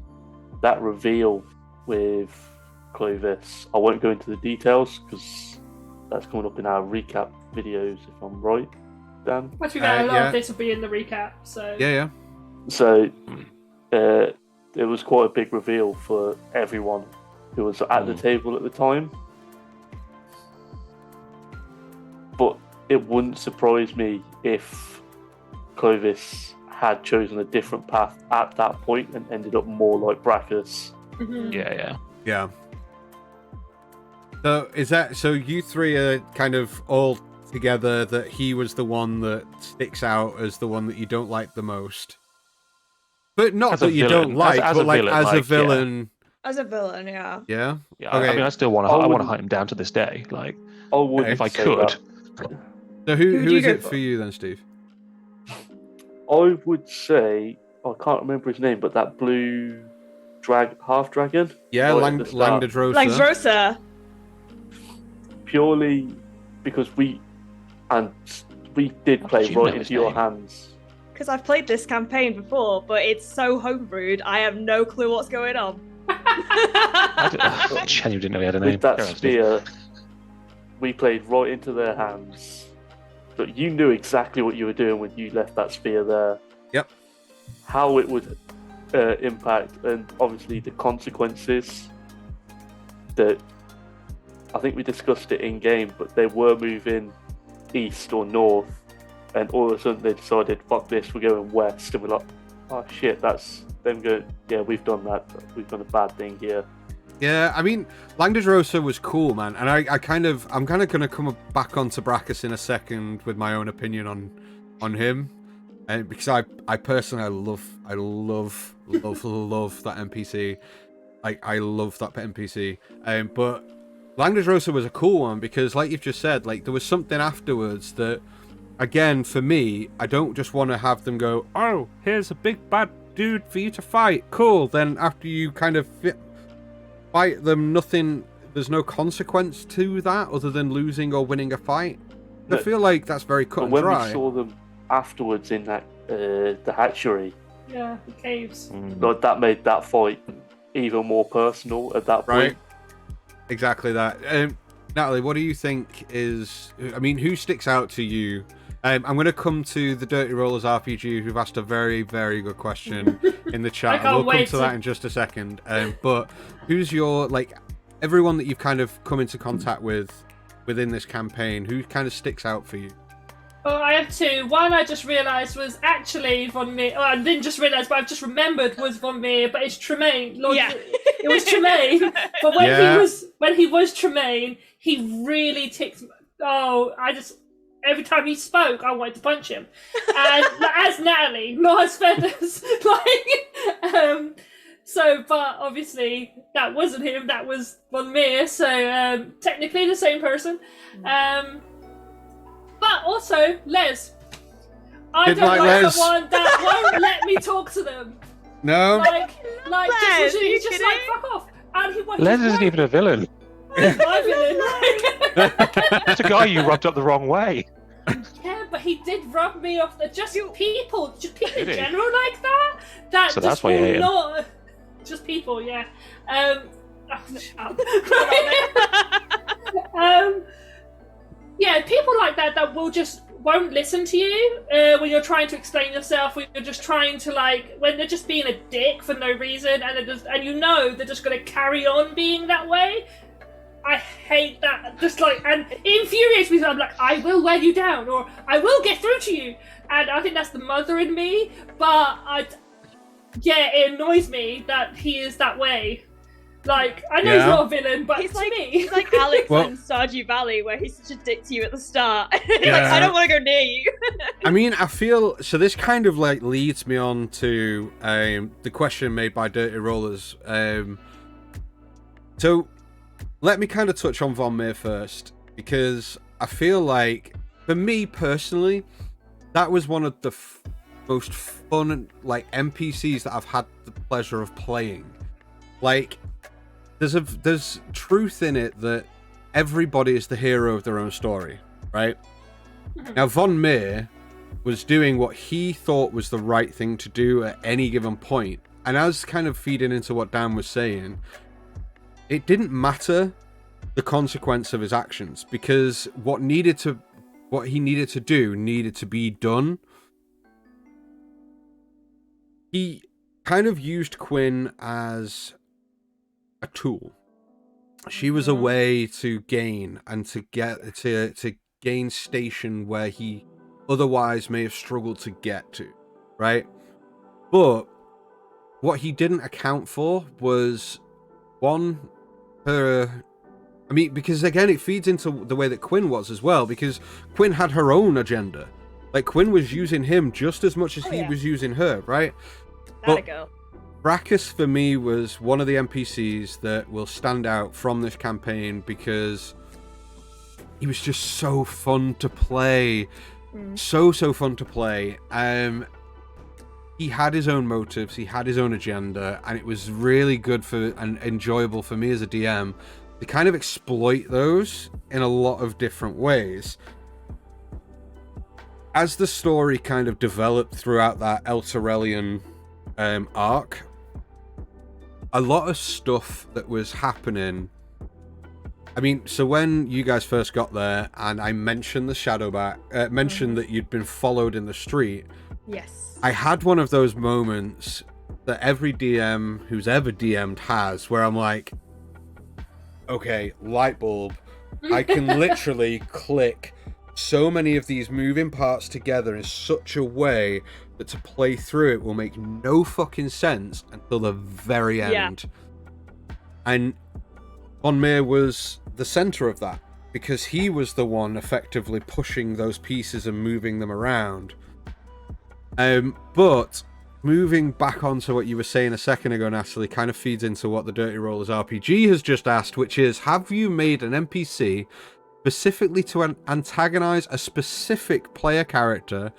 that reveal with Clovis, I won't go into the details because that's coming up in our recap videos, if I'm right, Dan. Which we got a lot of this will be in the recap, so... Yeah. So, it was quite a big reveal for everyone who was at the table at the time. But it wouldn't surprise me if Clovis had chosen a different path at that point and ended up more like Brachus. Mm-hmm. Yeah. So you three are kind of all together that he was the one that sticks out as the one that you don't like the most. But not that you don't like, but like as a villain. As a villain, yeah. Yeah. Yeah. Okay. I mean, I still want to hunt him down to this day. Like, I would if I say could. that. So who is it for you then, Steve? I would say, I can't remember his name, but that blue half dragon. Yeah, Langdedrosa. Langdedrosa. Purely because we did play right into your hands. Because I've played this campaign before, but it's so homebrewed, I have no clue what's going on. I genuinely didn't know he had a name. With that spear, we played right into their hands. So you knew exactly what you were doing when you left that sphere there. Yep. How it would impact, and obviously the consequences that I think we discussed it in game, but they were moving east or north, and all of a sudden they decided, fuck this, we're going west, and we're like, oh shit, that's them going, yeah, we've done that, we've done a bad thing here. Yeah, I mean, Langdesrosa was cool, man, and I'm kind of going to come back onto Brachus in a second with my own opinion on him, and because I personally love that NPC. I love that NPC, but Langdesrosa was a cool one because, like you've just said, like there was something afterwards that, again, for me, I don't just want to have them go, oh, here's a big bad dude for you to fight, cool. Then after you kind of fight them, there's no consequence to that other than losing or winning a fight. I feel like that's very cut and when dry. we saw them afterwards in that the hatchery, Yeah, the caves. like that made that fight even more personal at that point. Right. Exactly that. Natalie, what do you think is... I mean, who sticks out to you? I'm going to come to the Dirty Rollers RPG, who've asked a very, very good question in the chat. I can't We'll come wait to that in just a second. But who's your... like, everyone that you've kind of come into contact with within this campaign, who kind of sticks out for you? Oh, I have two. One I just realised was actually Von Meer. Oh, I didn't just realise, but I've just remembered was Von Meer, but it's Tremaine. It was Tremaine. But when he was Tremaine, he really ticked. Oh, every time he spoke, I wanted to punch him. And as Natalie, not as Feathers. But obviously that wasn't him. That was Von Meer. So technically the same person. But also, Les. I don't like someone that won't let me talk to them. No? He's just like, fuck off. And Les isn't even a villain. He's my villain. It's a guy you rubbed up the wrong way. Yeah, but he did rub me off. Just people in Did he? general like that. So that's why you hate him. Just people, yeah. Yeah, people like that won't listen to you when you're trying to explain yourself, when you're just trying to when they're just being a dick for no reason, and they're just going to carry on being that way. I hate that. And it infuriates me. So I'm like, I will wear you down, or I will get through to you. And I think that's the mother in me. But it annoys me that he is that way. I know he's not a villain, but he's me. He's like Alex in Stardew Valley, where he's such a dick to you at the start. I don't want to go near you. I mean, I feel... So this kind of, leads me on to the question made by Dirty Rollers. So, let me kind of touch on Von Meer first, because I feel like, for me personally, that was one of the most fun, NPCs that I've had the pleasure of playing. There's truth in it that everybody is the hero of their own story, right? Now, Von Meer was doing what he thought was the right thing to do at any given point. And as kind of feeding into what Dan was saying, it didn't matter the consequence of his actions, because what he needed to do needed to be done. He kind of used Quinn as a tool. She was a way to gain and to get to gain station where he otherwise may have struggled to get to, right? But what he didn't account for was because again it feeds into the way that Quinn was as well, because Quinn had her own agenda. Quinn was using him just as much as he was using her, right? Brachus, for me, was one of the NPCs that will stand out from this campaign because he was just so fun to play. So fun to play. He had his own motives, he had his own agenda, and it was really good and enjoyable for me as a DM to kind of exploit those in a lot of different ways. As the story kind of developed throughout that Elturellian arc, a lot of stuff that was happening I mean, so when you guys first got there, and I mentioned the Shadowback, mentioned that you'd been followed in the street. Yes. I had one of those moments that every DM who's ever DM'd has, where I'm like, okay, light bulb. I can literally click so many of these moving parts together in such a way that to play through it will make no fucking sense until the very end. And Bonmir was the center of that, because he was the one effectively pushing those pieces and moving them around. But moving back onto what you were saying a second ago, Natalie, kind of feeds into what the Dirty Rollers RPG has just asked, which is, have you made an NPC specifically to antagonize a specific player character,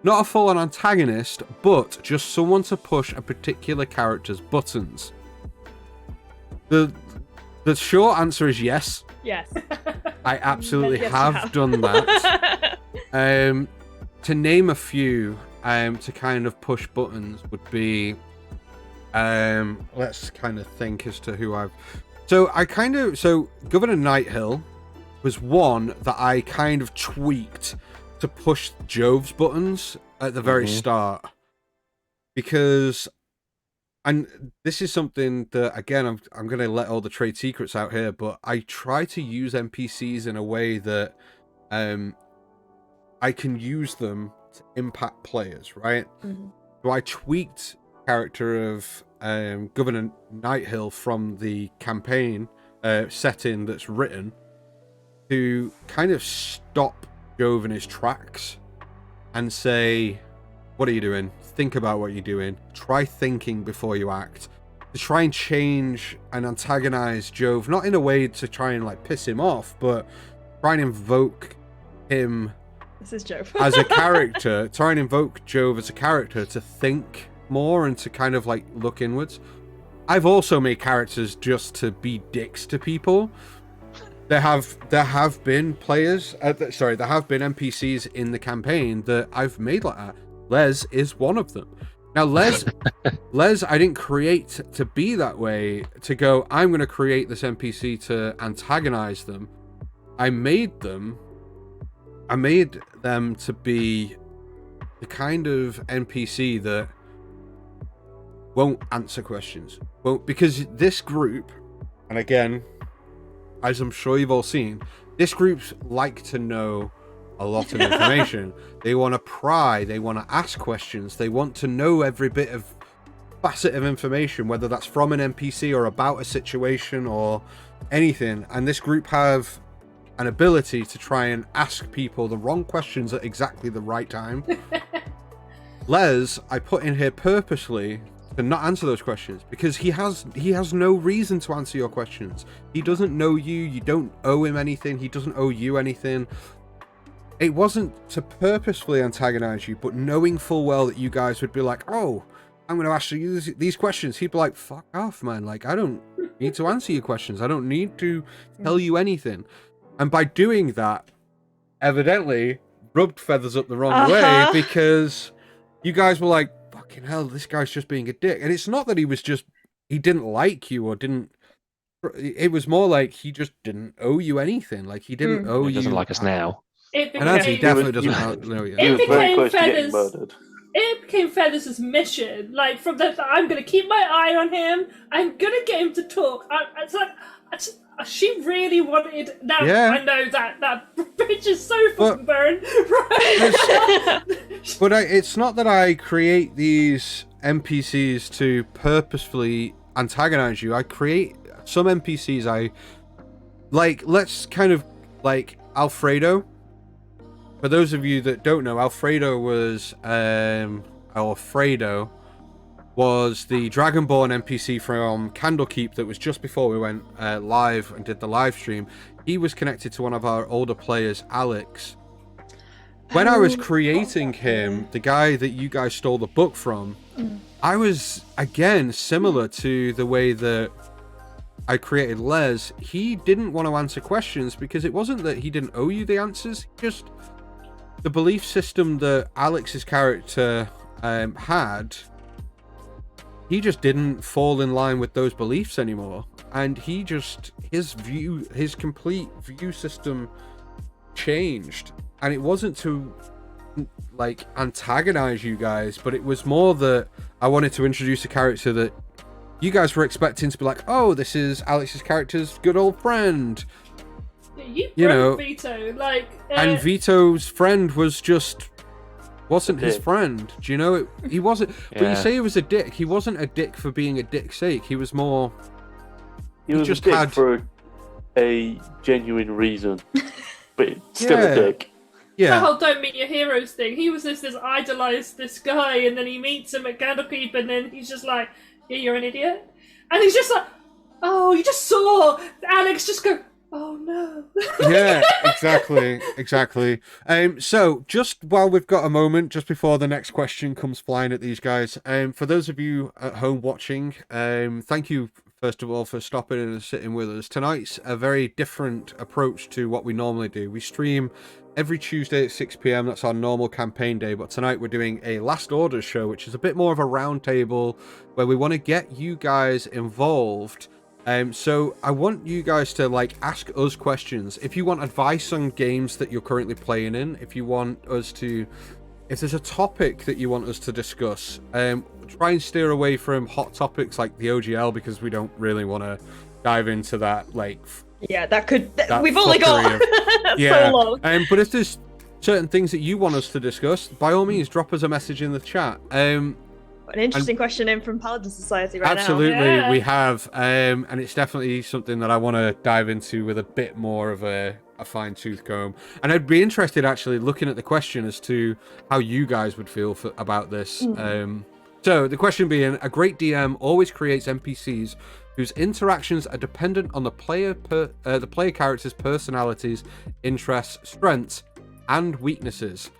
not a full-on antagonist, but just someone to push a particular character's buttons? The short answer is yes. Yes. I absolutely Yes, have done that. To name a few, to kind of push buttons would be, let's kind of think as to who I've... So Governor Nighthill was one that I kind of tweaked to push Jove's buttons at the very start. Because, and this is something that, again, I'm going to let all the trade secrets out here, but I try to use NPCs in a way that I can use them to impact players, right? So I tweaked the character of Governor Nighthill from the campaign setting that's written to kind of stop Jove in his tracks and say, what are you doing? Think about what you're doing. Try thinking before you act. To try and change and antagonize Jove, not in a way to try and like piss him off, but try and invoke him This is Jove. as a character, try and invoke Jove as a character to think more and to kind of like look inwards. I've also made characters just to be dicks to people. There have been players, there have been NPCs in the campaign that I've made like that. Les is one of them. Now, Les, I didn't create to be that way, to go, I'm going to create this NPC to antagonize them. I made them to be the kind of NPC that won't answer questions. Well, because this group, and again, as I'm sure you've all seen, this group's like to know a lot of information. They want to pry, they want to ask questions, they want to know every bit of facet of information, whether that's from an NPC or about a situation or anything. And this group have an ability to try and ask people the wrong questions at exactly the right time. Les, I put in here purposely to not answer those questions, because he has no reason to answer your questions. He doesn't know you, you don't owe him anything, he doesn't owe you anything. It wasn't to purposefully antagonize you, but knowing full well that you guys would be like, oh, I'm going to ask you these questions. He'd be like, fuck off, man. Like, I don't need to answer your questions. I don't need to tell you anything. And by doing that, evidently rubbed feathers up the wrong way, because you guys were like, fucking hell, this guy's just being a dick. And it's not that he didn't like you or didn't. It was more like he just didn't owe you anything. Like, he didn't owe you. He doesn't like us now. It And Anthony definitely doesn't know you. He was very close to getting murdered. It became Feathers' mission. Like, from the, I'm going to keep my eye on him. I'm going to get him to talk. It's like, she really wanted. Now I know that bitch is so fucking burned. Right? But it's not that I create these NPCs to purposefully antagonize you. I create some NPCs. I like. Let's kind of like Alfredo. For those of you that don't know, Alfredo was the Dragonborn NPC from Candlekeep that was just before we went live and did the live stream. He was connected to one of our older players, Alex. When I was creating him, the guy that you guys stole the book from, I was, again, similar to the way that I created Les. He didn't want to answer questions because it wasn't that he didn't owe you the answers, just the belief system that Alex's character had, he just didn't fall in line with those beliefs anymore. and his complete view system changed, and it wasn't to like antagonize you guys, but it was more that I wanted to introduce a character that you guys were expecting to be like, oh, this is Alex's character's good old friend. You know, Vito, like, and Vito's friend wasn't his friend. Do you know? He wasn't. Yeah. But you say he was a dick. He wasn't a dick for being a dick's sake. He was more. He was just a dick for a genuine reason, but still a dick. Yeah. The whole "don't meet your heroes" thing. He was this idolized this guy, and then he meets him at Candlekeep, and then he's just like, "Yeah, you're an idiot," and he's just like, "Oh, you just saw Alex just go." Oh no. Yeah, exactly. So just while we've got a moment, just before the next question comes flying at these guys, for those of you at home watching, thank you first of all for stopping and sitting with us. Tonight's a very different approach to what we normally do. We stream every Tuesday at 6 p.m. That's our normal campaign day, but tonight we're doing a Last Orders show, which is a bit more of a round table where we want to get you guys involved. So I want you guys to like ask us questions. If you want advice on games that you're currently playing in, if there's a topic that you want us to discuss, try and steer away from hot topics like the OGL, because we don't really want to dive into that. Like, yeah, we've only got so long. But if there's certain things that you want us to discuss, by all means, drop us a message in the chat. An interesting question in from Paladin Society right absolutely, now. Yeah. we have, and it's definitely something that I want to dive into with a bit more of a fine-tooth comb. And I'd be interested, actually, looking at the question as to how you guys would feel about this. So the question being, a great DM always creates NPCs whose interactions are dependent on the player character's personalities, interests, strengths, and weaknesses.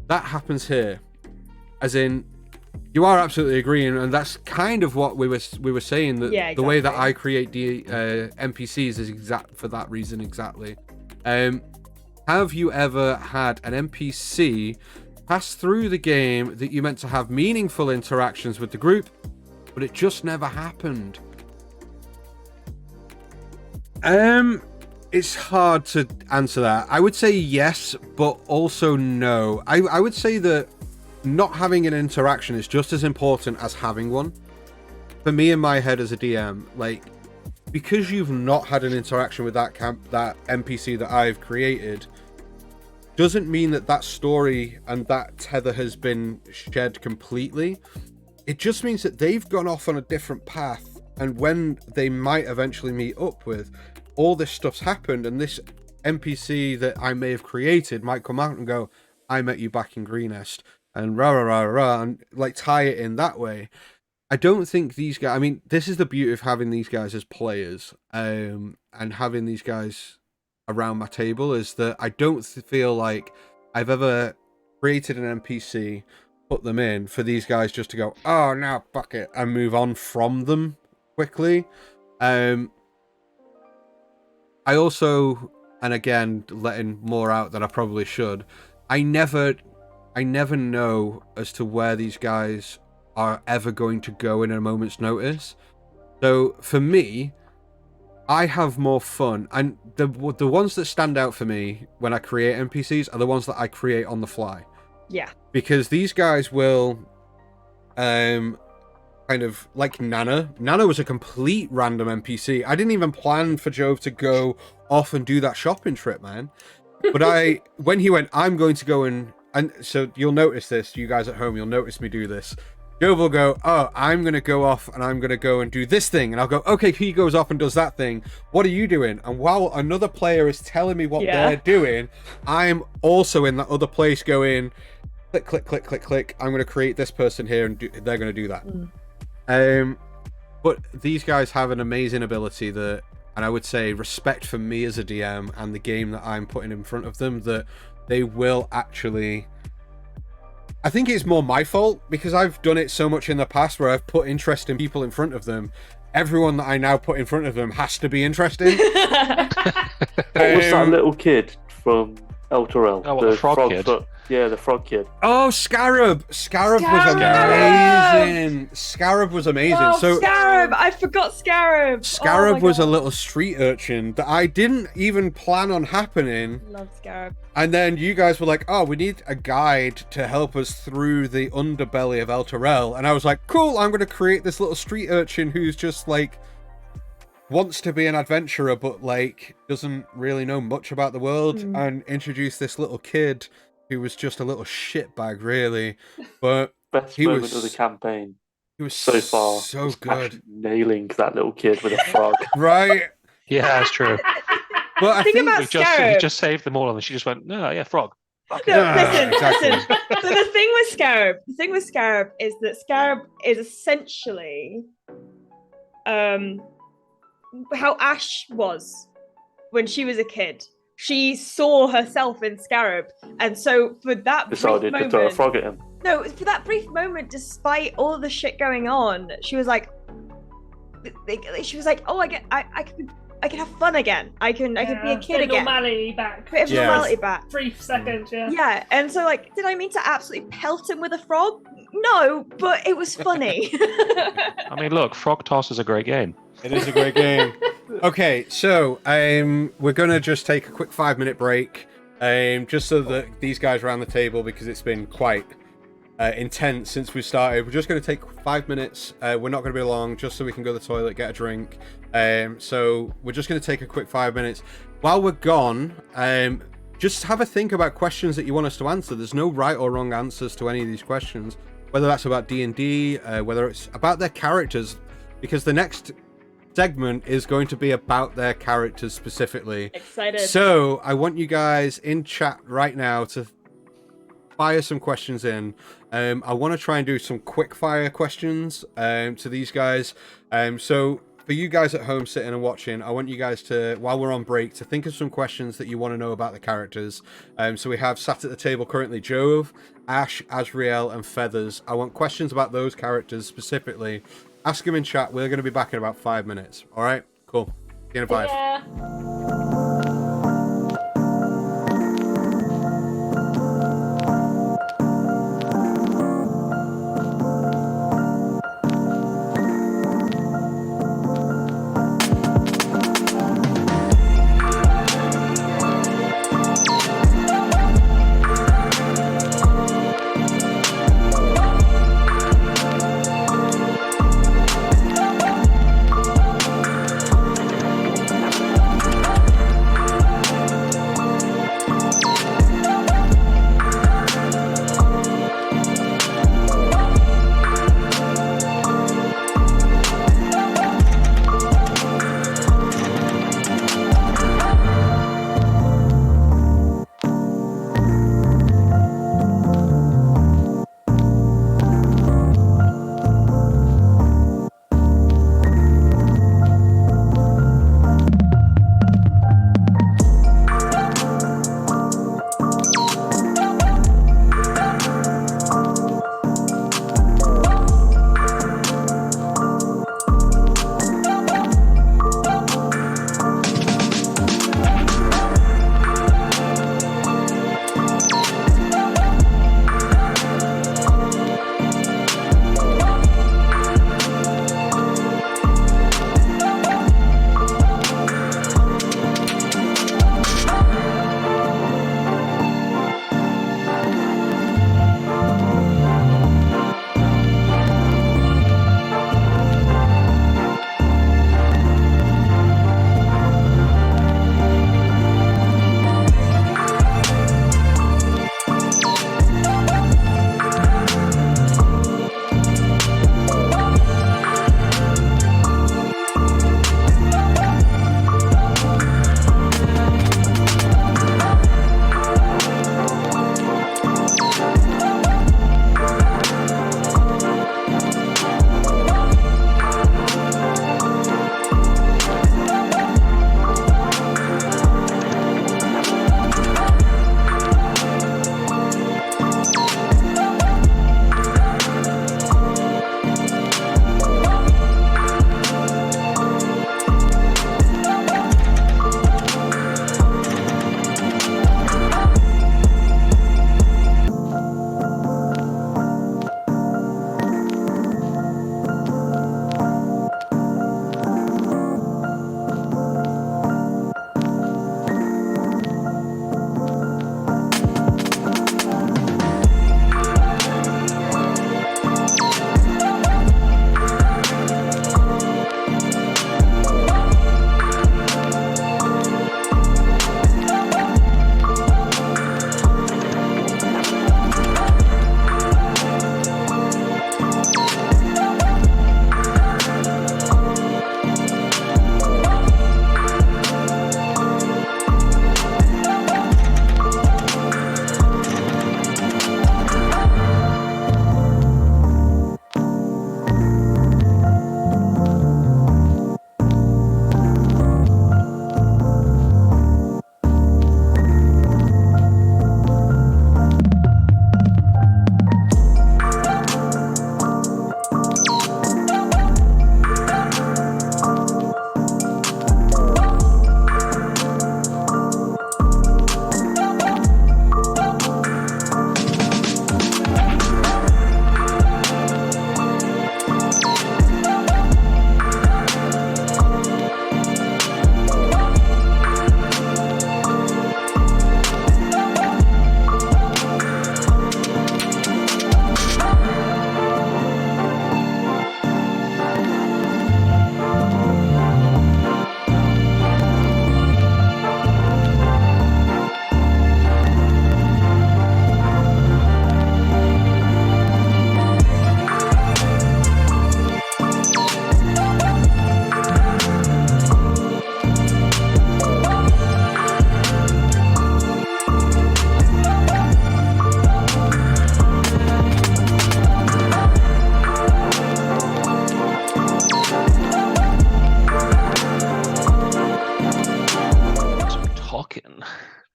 That happens here, as in. You are absolutely agreeing, and that's kind of what we were saying, that the way that I create NPCs is for that reason exactly. Have you ever had an NPC pass through the game that you meant to have meaningful interactions with the group, but it just never happened? It's hard to answer that. I would say yes, but also no. I would say that not having an interaction is just as important as having one. For me, in my head as a DM, like, because you've not had an interaction with that NPC that I've created, doesn't mean that story and that tether has been shed completely. It just means that they've gone off on a different path, and when they might eventually meet up with, all this stuff's happened, and this NPC that I may have created might come out and go, I met you back in Greenest, and and like tie it in that way. I don't think these guys, I mean, this is the beauty of having these guys as players, and having these guys around my table, is that I don't feel like I've ever created an NPC, put them in for these guys just to go, oh, now fuck it, and move on from them quickly. I also, and again, letting more out than I probably should, I never know as to where these guys are ever going to go in a moment's notice. So for me, I have more fun, and the ones that stand out for me when I create NPCs are the ones that I create on the fly. Yeah. Because these guys will kind of like Nana. Nana was a complete random NPC. I didn't even plan for Jove to go off and do that shopping trip, man. But when he went, I'm going to go and so you'll notice this, you guys at home, you'll notice me do this. Jove will go, oh, I'm going to go off and I'm going to go and do this thing. And I'll go, okay, he goes off and does that thing. What are you doing? And while another player is telling me what they're doing, I'm also in that other place going, click, click, click, click, click. I'm going to create this person here and they're going to do that. But these guys have an amazing ability that, and I would say respect for me as a DM and the game that I'm putting in front of them, that they will actually... I think it's more my fault because I've done it so much in the past where I've put interesting people in front of them. Everyone that I now put in front of them has to be interesting. What was that little kid from El Torel? Oh, the frog kid? Yeah, the frog kid. Oh, Scarab! Scarab was Scarab! amazing. Scarab was amazing. Oh, So Scarab! I forgot Scarab. Scarab Oh my was a God. little street urchin that I didn't even plan on happening. Love Scarab. And then you guys were like, oh, we need a guide to help us through the underbelly of El Terrell. And I was like, cool, I'm going to create this little street urchin who's just like, wants to be an adventurer, but like, doesn't really know much about the world. And introduce this little kid who was just a little shitbag, really. But Best he moment was, of the campaign he was so far. so was good. Ash nailing that little kid with a frog. Right? Yeah, that's true. But I Think think about He Scarab. just saved them all, and she just went, no, yeah, frog. Fuck No, it." listen, exactly. listen. So the thing with Scarab is that Scarab is essentially how Ash was when she was a kid. She saw herself in Scarab, and so for that brief Decided to throw a moment, frog at him. no, for that brief moment, despite all the shit going on, she was like, oh, I can have fun again. I can be a kid bit again. Normality back. Bit of Yes. normality back. Brief second, yeah. Yeah, and so like, did I mean to absolutely pelt him with a frog? No, but it was funny. I mean, look, Frog Toss is a great game. It is a great game. Okay, so we're gonna just take a quick 5-minute break, just so that these guys around the table, because it's been quite intense since we started. We're just gonna take 5 minutes. We're not gonna be long, just so we can go to the toilet, get a drink. So we're just gonna take a quick 5 minutes. While we're gone, just have a think about questions that you want us to answer. There's no right or wrong answers to any of these questions, whether that's about D&D, whether it's about their characters, because the next segment is going to be about their characters specifically. Excited. So I want you guys in chat right now to fire some questions in. I want to try and do some quick fire questions to these guys. So for you guys at home sitting and watching, I want you guys to, while we're on break, to think of some questions that you want to know about the characters. So we have sat at the table currently Jove, Ash, Azriel, and Feathers. I want questions about those characters specifically. Ask them in chat. We're going to be back in about 5 minutes. All right? Cool. See you in 5. Yeah.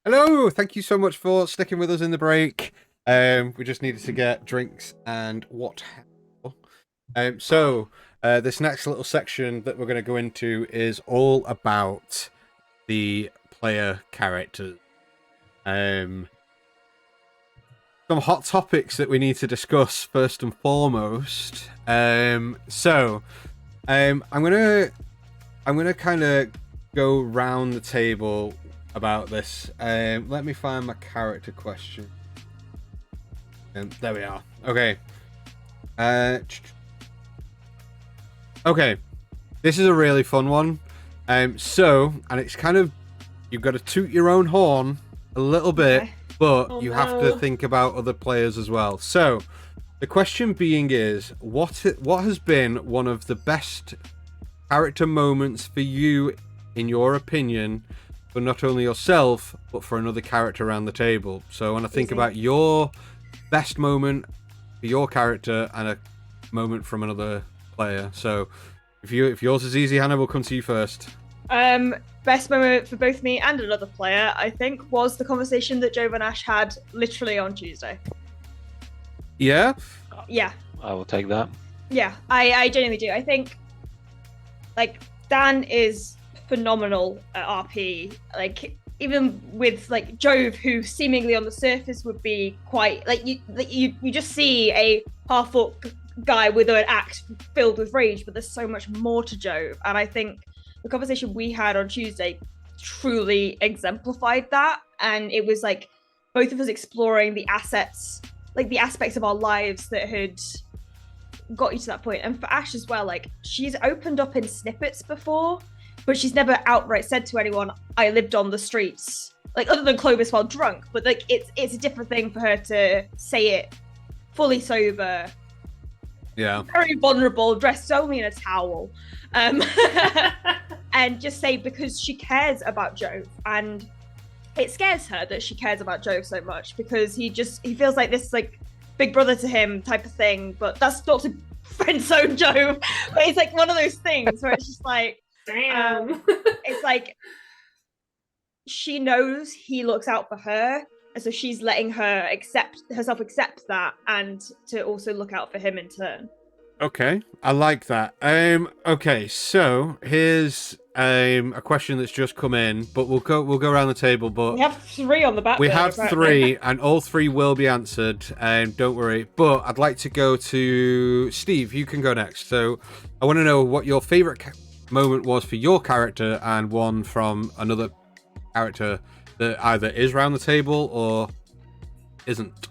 Hello, thank you so much for sticking with us in the break. We just needed to get drinks and what have. So this next little section that we're going to go into is all about the player characters. Some hot topics that we need to discuss first and foremost. I'm gonna kind of go round the table about this. Let me find my character question. There we are. Okay. Okay. This is a really fun one. And it's kind of, you've got to toot your own horn a little bit, but you have to think about other players as well. So, the question being is, what has been one of the best character moments for you, in your opinion, for not only yourself, but for another character around the table? So I want to think about your best moment for your character and a moment from another player. So if yours is easy, Hannah, we'll come to you first. Best moment for both me and another player, I think, was the conversation that Jove and Ash had literally on Tuesday. Yeah? Yeah. I will take that. Yeah, I genuinely do. I think, like, Dan is phenomenal at RP. Like, even with, like, Jove, who seemingly on the surface would be quite, like, you just see a half-orc guy with an axe filled with rage, but there's so much more to Jove. And I think the conversation we had on Tuesday truly exemplified that. And it was, like, both of us exploring the assets, like, the aspects of our lives that had got you to that point. And for Ash as well, like, she's opened up in snippets before, but she's never outright said to anyone, I lived on the streets, like, other than Clovis while drunk. But, like, it's a different thing for her to say it fully sober, very vulnerable, dressed only in a towel, and just say, because she cares about Jove. And it scares her that she cares about Jove so much, because he feels like this, like, big brother to him type of thing. But that's not to friend zone Jove, but it's like one of those things where it's just like, damn. It's like she knows he looks out for her, and so she's letting herself accept that, and to also look out for him in turn. Okay, I like that. Okay, so here's a question that's just come in, but we'll go around the table. But we have 3 on the back. We have 3, and all 3 will be answered. Don't worry. But I'd like to go to Steve. You can go next. So I want to know what your favorite moment was for your character, and one from another character that either is around the table or isn't.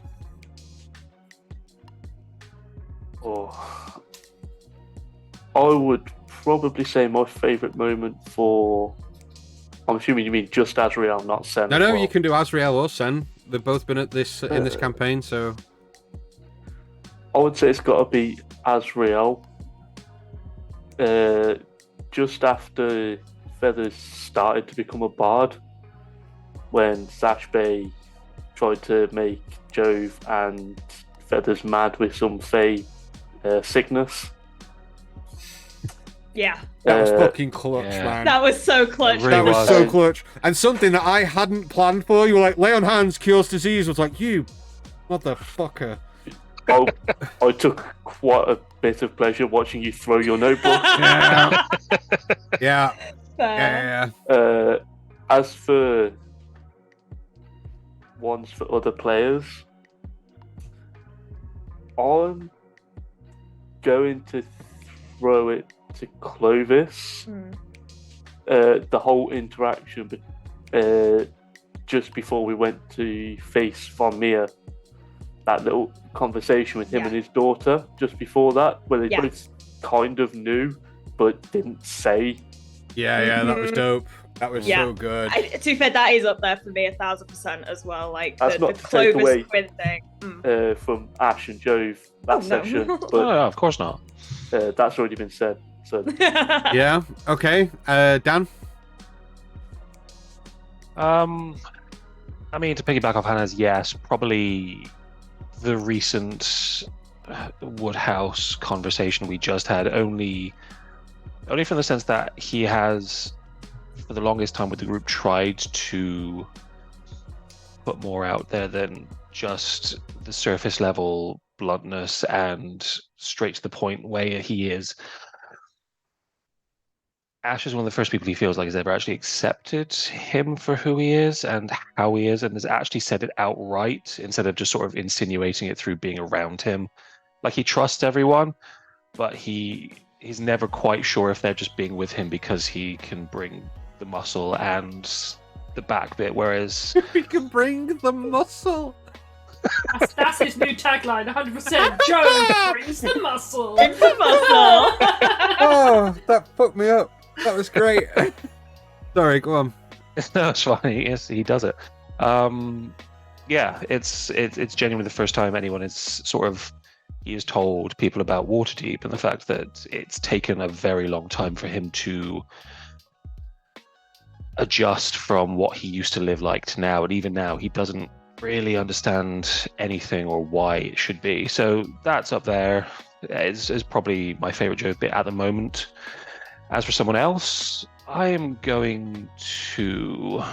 I would probably say my favourite moment for... I'm assuming you mean just Azrael, not Sen. No, you can do Azrael or Sen. They've both been at this in this campaign, so... I would say it's got to be Azrael. Just after Feathers started to become a bard, when Zashbay tried to make Jove and Feathers mad with some Fey sickness. Yeah. That was fucking clutch, yeah. man. That was so clutch. Really That was so clutch. And something that I hadn't planned for. You were like, lay on hands, cures disease. I was like, you motherfucker. I took quite a bit of pleasure watching you throw your notebook. Yeah. Fair. As for ones for other players, I'm going to throw it to Clovis. The whole interaction just before we went to face Von Mia, that little conversation with him and his daughter just before that, where they both kind of knew but didn't say. Yeah, that was dope. That was so good. To be fair, that is up there for me 1,000% as well. Like, that's the not to take Clovis away Quinn thing. From Ash and Jove, that section. No, But of course not. that's already been said. So Yeah, okay. Dan? I mean, to piggyback off Hannah's, yes, probably the recent Woodhouse conversation we just had, only from the sense that he has, for the longest time with the group, tried to put more out there than just the surface level bluntness and straight to the point way he is. Ash is one of the first people he feels like has ever actually accepted him for who he is and how he is, and has actually said it outright instead of just sort of insinuating it through being around him. Like, he trusts everyone, but he's never quite sure if they're just being with him because he can bring the muscle and the back bit, whereas We can bring the muscle. That's his new tagline, 100%. Joe brings the muscle. Brings the muscle. Oh, that fucked me up. That was great. Sorry, go on. No, it's funny. Yes, he does it. Yeah, it's genuinely the first time anyone is sort of, he has told people about Waterdeep, and the fact that it's taken a very long time for him to adjust from what he used to live like to now, and even now he doesn't really understand anything or why it should be. So that's up there. Is probably my favorite joke bit at the moment. As for someone else, I am going to.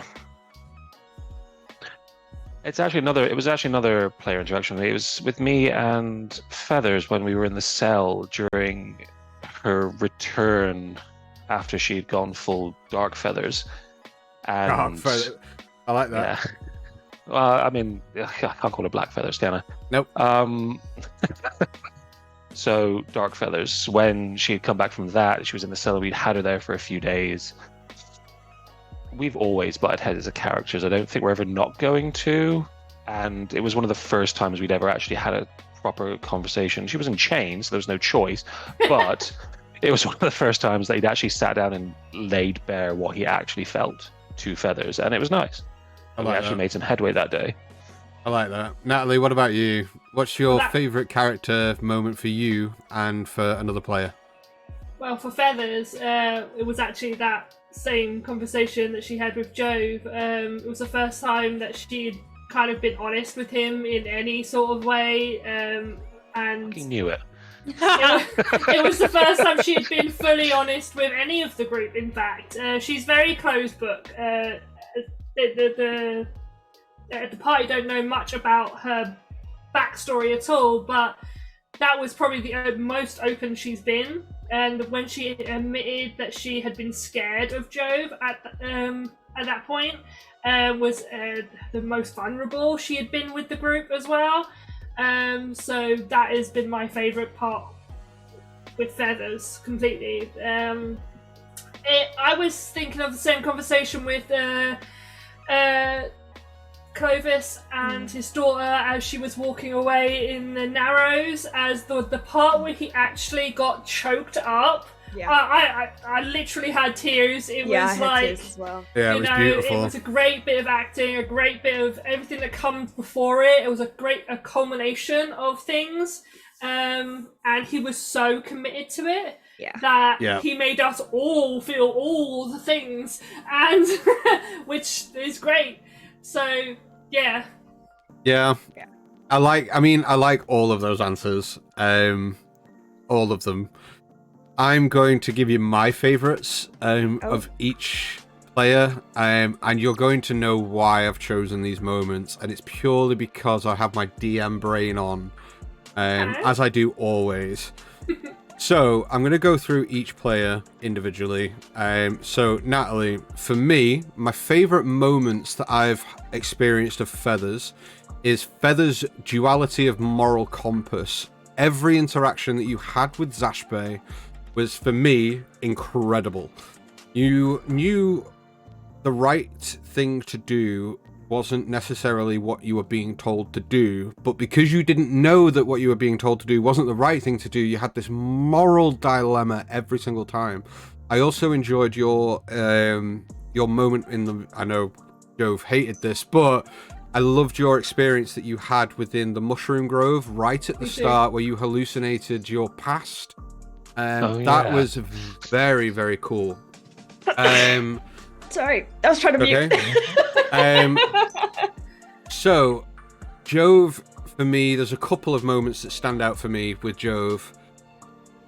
It was actually another player interaction. It was with me and Feathers when we were in the cell during her return after she had gone full Dark Feathers. And I like that. yeah. Well, I mean, I can't call her Black Feathers, can I? Nope. So Dark Feathers, when she had come back from that, she was in the cellar. We'd had her there for a few days. We've always butted heads as a characters. I don't think we're ever not going to. And it was one of the first times we'd ever actually had a proper conversation. She was in chains, so there was no choice. But it was one of the first times that he'd actually sat down and laid bare what he actually felt to Feathers. And it was nice. And we actually made some headway that day. I like that. Natalie, what about you? What's your favourite character moment for you and for another player? Well, for Feathers, it was actually that same conversation that she had with Jove. It was the first time that she'd kind of been honest with him in any sort of way. And He knew it. it was the first time she had been fully honest with any of the group, in fact. She's very closed book. The party don't know much about her backstory at all, but that was probably the most open she's been. And when she admitted that she had been scared of Jove at that point, was the most vulnerable she had been with the group as well. So that has been my favourite part with Feathers completely. I was thinking of the same conversation with Clovis and his daughter as she was walking away in the Narrows, as the part where he actually got choked up. Yeah. I literally had tears. It was like, tears as well. Yeah, it was beautiful. It was a great bit of acting, a great bit of everything that comes before it. It was a culmination of things, and he was so committed to it. That he made us all feel all the things, and which is great. So yeah. I like all of those answers. All of them. I'm going to give you my favorites of each player, and you're going to know why I've chosen these moments, and it's purely because I have my DM brain on, as I do always. So I'm going to go through each player individually. So Natalie, for me, my favorite moments that I've experienced of Feathers is Feathers' duality of moral compass. Every interaction that you had with Zashbe was, for me, incredible. You knew the right thing to do wasn't necessarily what you were being told to do, but because you didn't know that what you were being told to do wasn't the right thing to do, you had this moral dilemma every single time. I also enjoyed your moment in the, I know Jove hated this, but I loved your experience that you had within the Mushroom Grove right at the start, where you hallucinated your past. That was very, very cool. Sorry, I was trying to mute. So, Jove, for me, there's a couple of moments that stand out for me with Jove.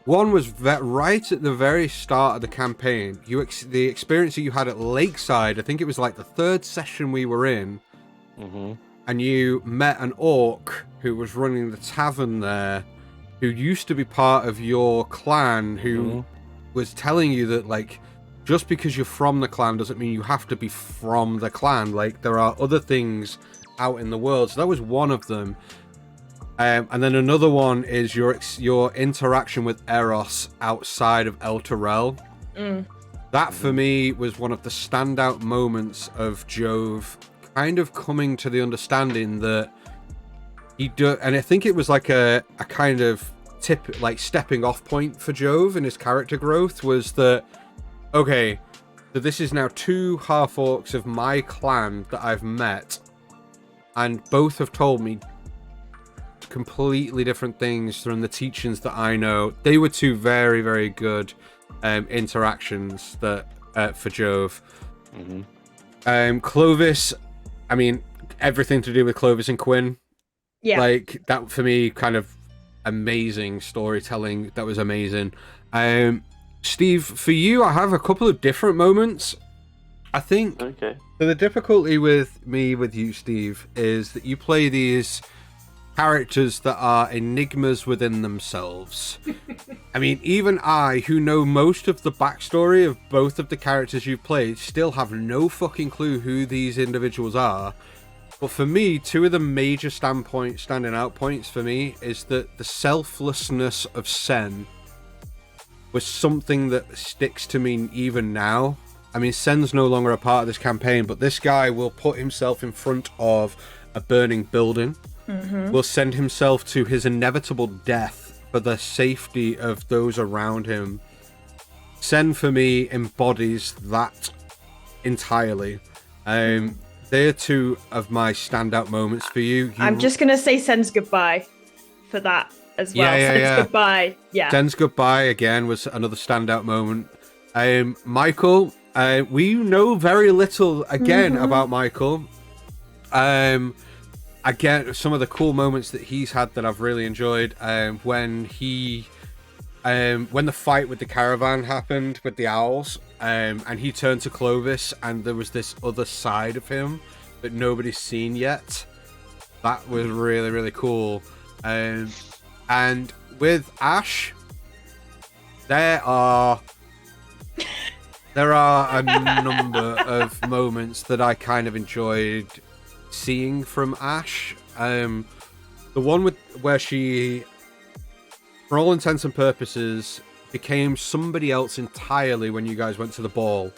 One was right at the very start of the campaign. The experience that you had at Lakeside, I think it was like the third session we were in, and you met an orc who was running the tavern there, who used to be part of your clan, who was telling you that, like, just because you're from the clan doesn't mean you have to be from the clan. Like, there are other things out in the world. So that was one of them. And then another one is your interaction with Eros outside of El Terrell. That, for me, was one of the standout moments of Jove kind of coming to the understanding that and I think it was like a kind of stepping off point for Jove in his character growth, was that, okay, so this is now 2 half-orcs of my clan that I've met, and both have told me completely different things from the teachings that I know. They were 2 very, very good interactions that for Jove. Clovis, I mean, everything to do with Clovis and Quinn. Yeah. Like, that, for me, kind of amazing storytelling. That was amazing. Steve, for you, I have a couple of different moments. I think so the difficulty with you, Steve, is that you play these characters that are enigmas within themselves. I mean, even I, who know most of the backstory of both of the characters you've played, still have no fucking clue who these individuals are. But for me, 2 of the major standing out points for me is that the selflessness of Sen was something that sticks to me even now. I mean, Sen's no longer a part of this campaign, but this guy will put himself in front of a burning building, will send himself to his inevitable death for the safety of those around him. Sen, for me, embodies that entirely. They're 2 of my standout moments for you. I'm just going to say Sen's goodbye for that as well. Sen's goodbye. Yeah. Sen's goodbye, again, was another standout moment. Michael, we know very little, again, about Michael. Again, some of the cool moments that he's had that I've really enjoyed, when the fight with the caravan happened with the owls, and he turned to Clovis, and there was this other side of him that nobody's seen yet. That was really, really cool. And with Ash, there are a number of moments that I kind of enjoyed seeing from Ash. The one where she, for all intents and purposes, became somebody else entirely when you guys went to the ball.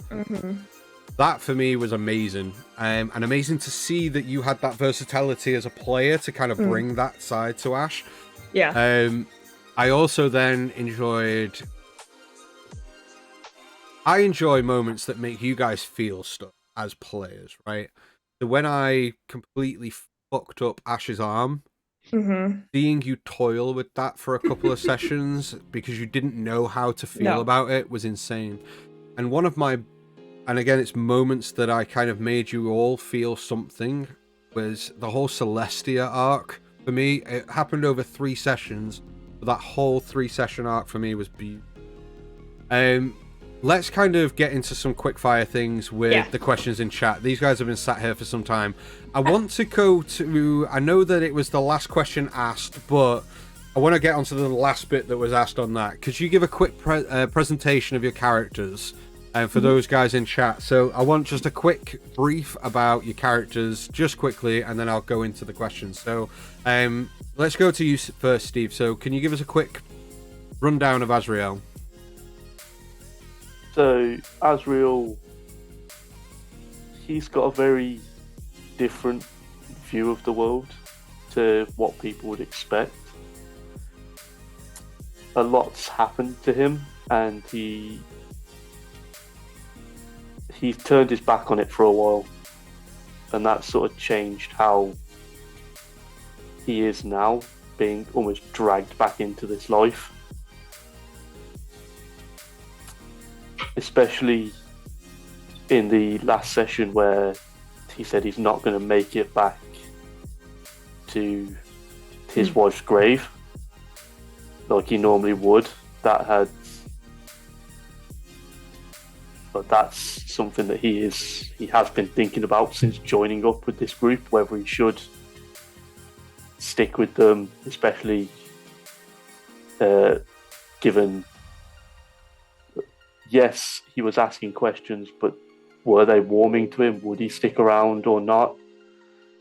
That, for me, was amazing. And amazing to see that you had that versatility as a player to kind of bring that side to Ash. Yeah. I also then enjoy moments that make you guys feel stuff as players, right? So when I completely fucked up Ash's arm, seeing you toil with that for a couple of sessions because you didn't know how to feel about it was insane. And and again, it's moments that I kind of made you all feel something, was the whole Celestia arc. For me, it happened over 3 sessions, but that whole 3-session arc for me was beautiful. Let's kind of get into some quick-fire things with the questions in chat. These guys have been sat here for some time. I want to go to... I know that it was the last question asked, but I want to get onto the last bit that was asked on that. Could you give a quick presentation of your characters for those guys in chat? So I want just a quick brief about your characters, just quickly, and then I'll go into the questions. So let's go to you first, Steve. So can you give us a quick rundown of Azrael? So, Azrael, he's got a very different view of the world to what people would expect. A lot's happened to him, and he's turned his back on it for a while, and that sort of changed how he is now, being almost dragged back into this life. Especially in the last session where he said he's not going to make it back to his wife's grave like he normally would. That had but that's something that he has been thinking about since joining up with this group, whether he should stick with them, especially given, yes, he was asking questions, but were they warming to him? Would he stick around or not?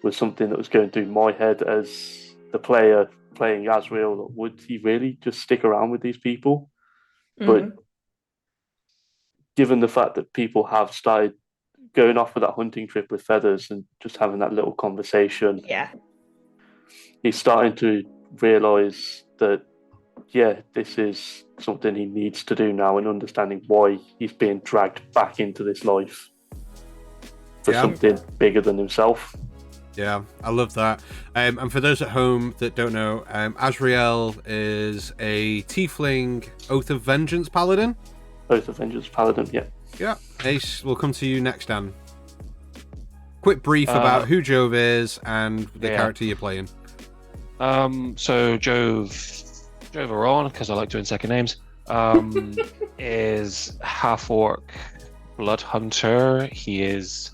Was something that was going through my head as the player playing Azrael. Would he really just stick around with these people? But given the fact that people have started going off with that hunting trip with Feathers and just having that little conversation, he's starting to realise that, yeah, this is something he needs to do now, and understanding why he's being dragged back into this life for something bigger than himself. Yeah, I love that. And for those at home that don't know, Azrael is a tiefling Oath of Vengeance paladin. Oath of Vengeance paladin, yeah. Yeah. Ace, we'll come to you next, Dan. Quick brief about who Jove is and the character you're playing. So Jove Aron, because I like doing second names, is half-orc blood hunter. He is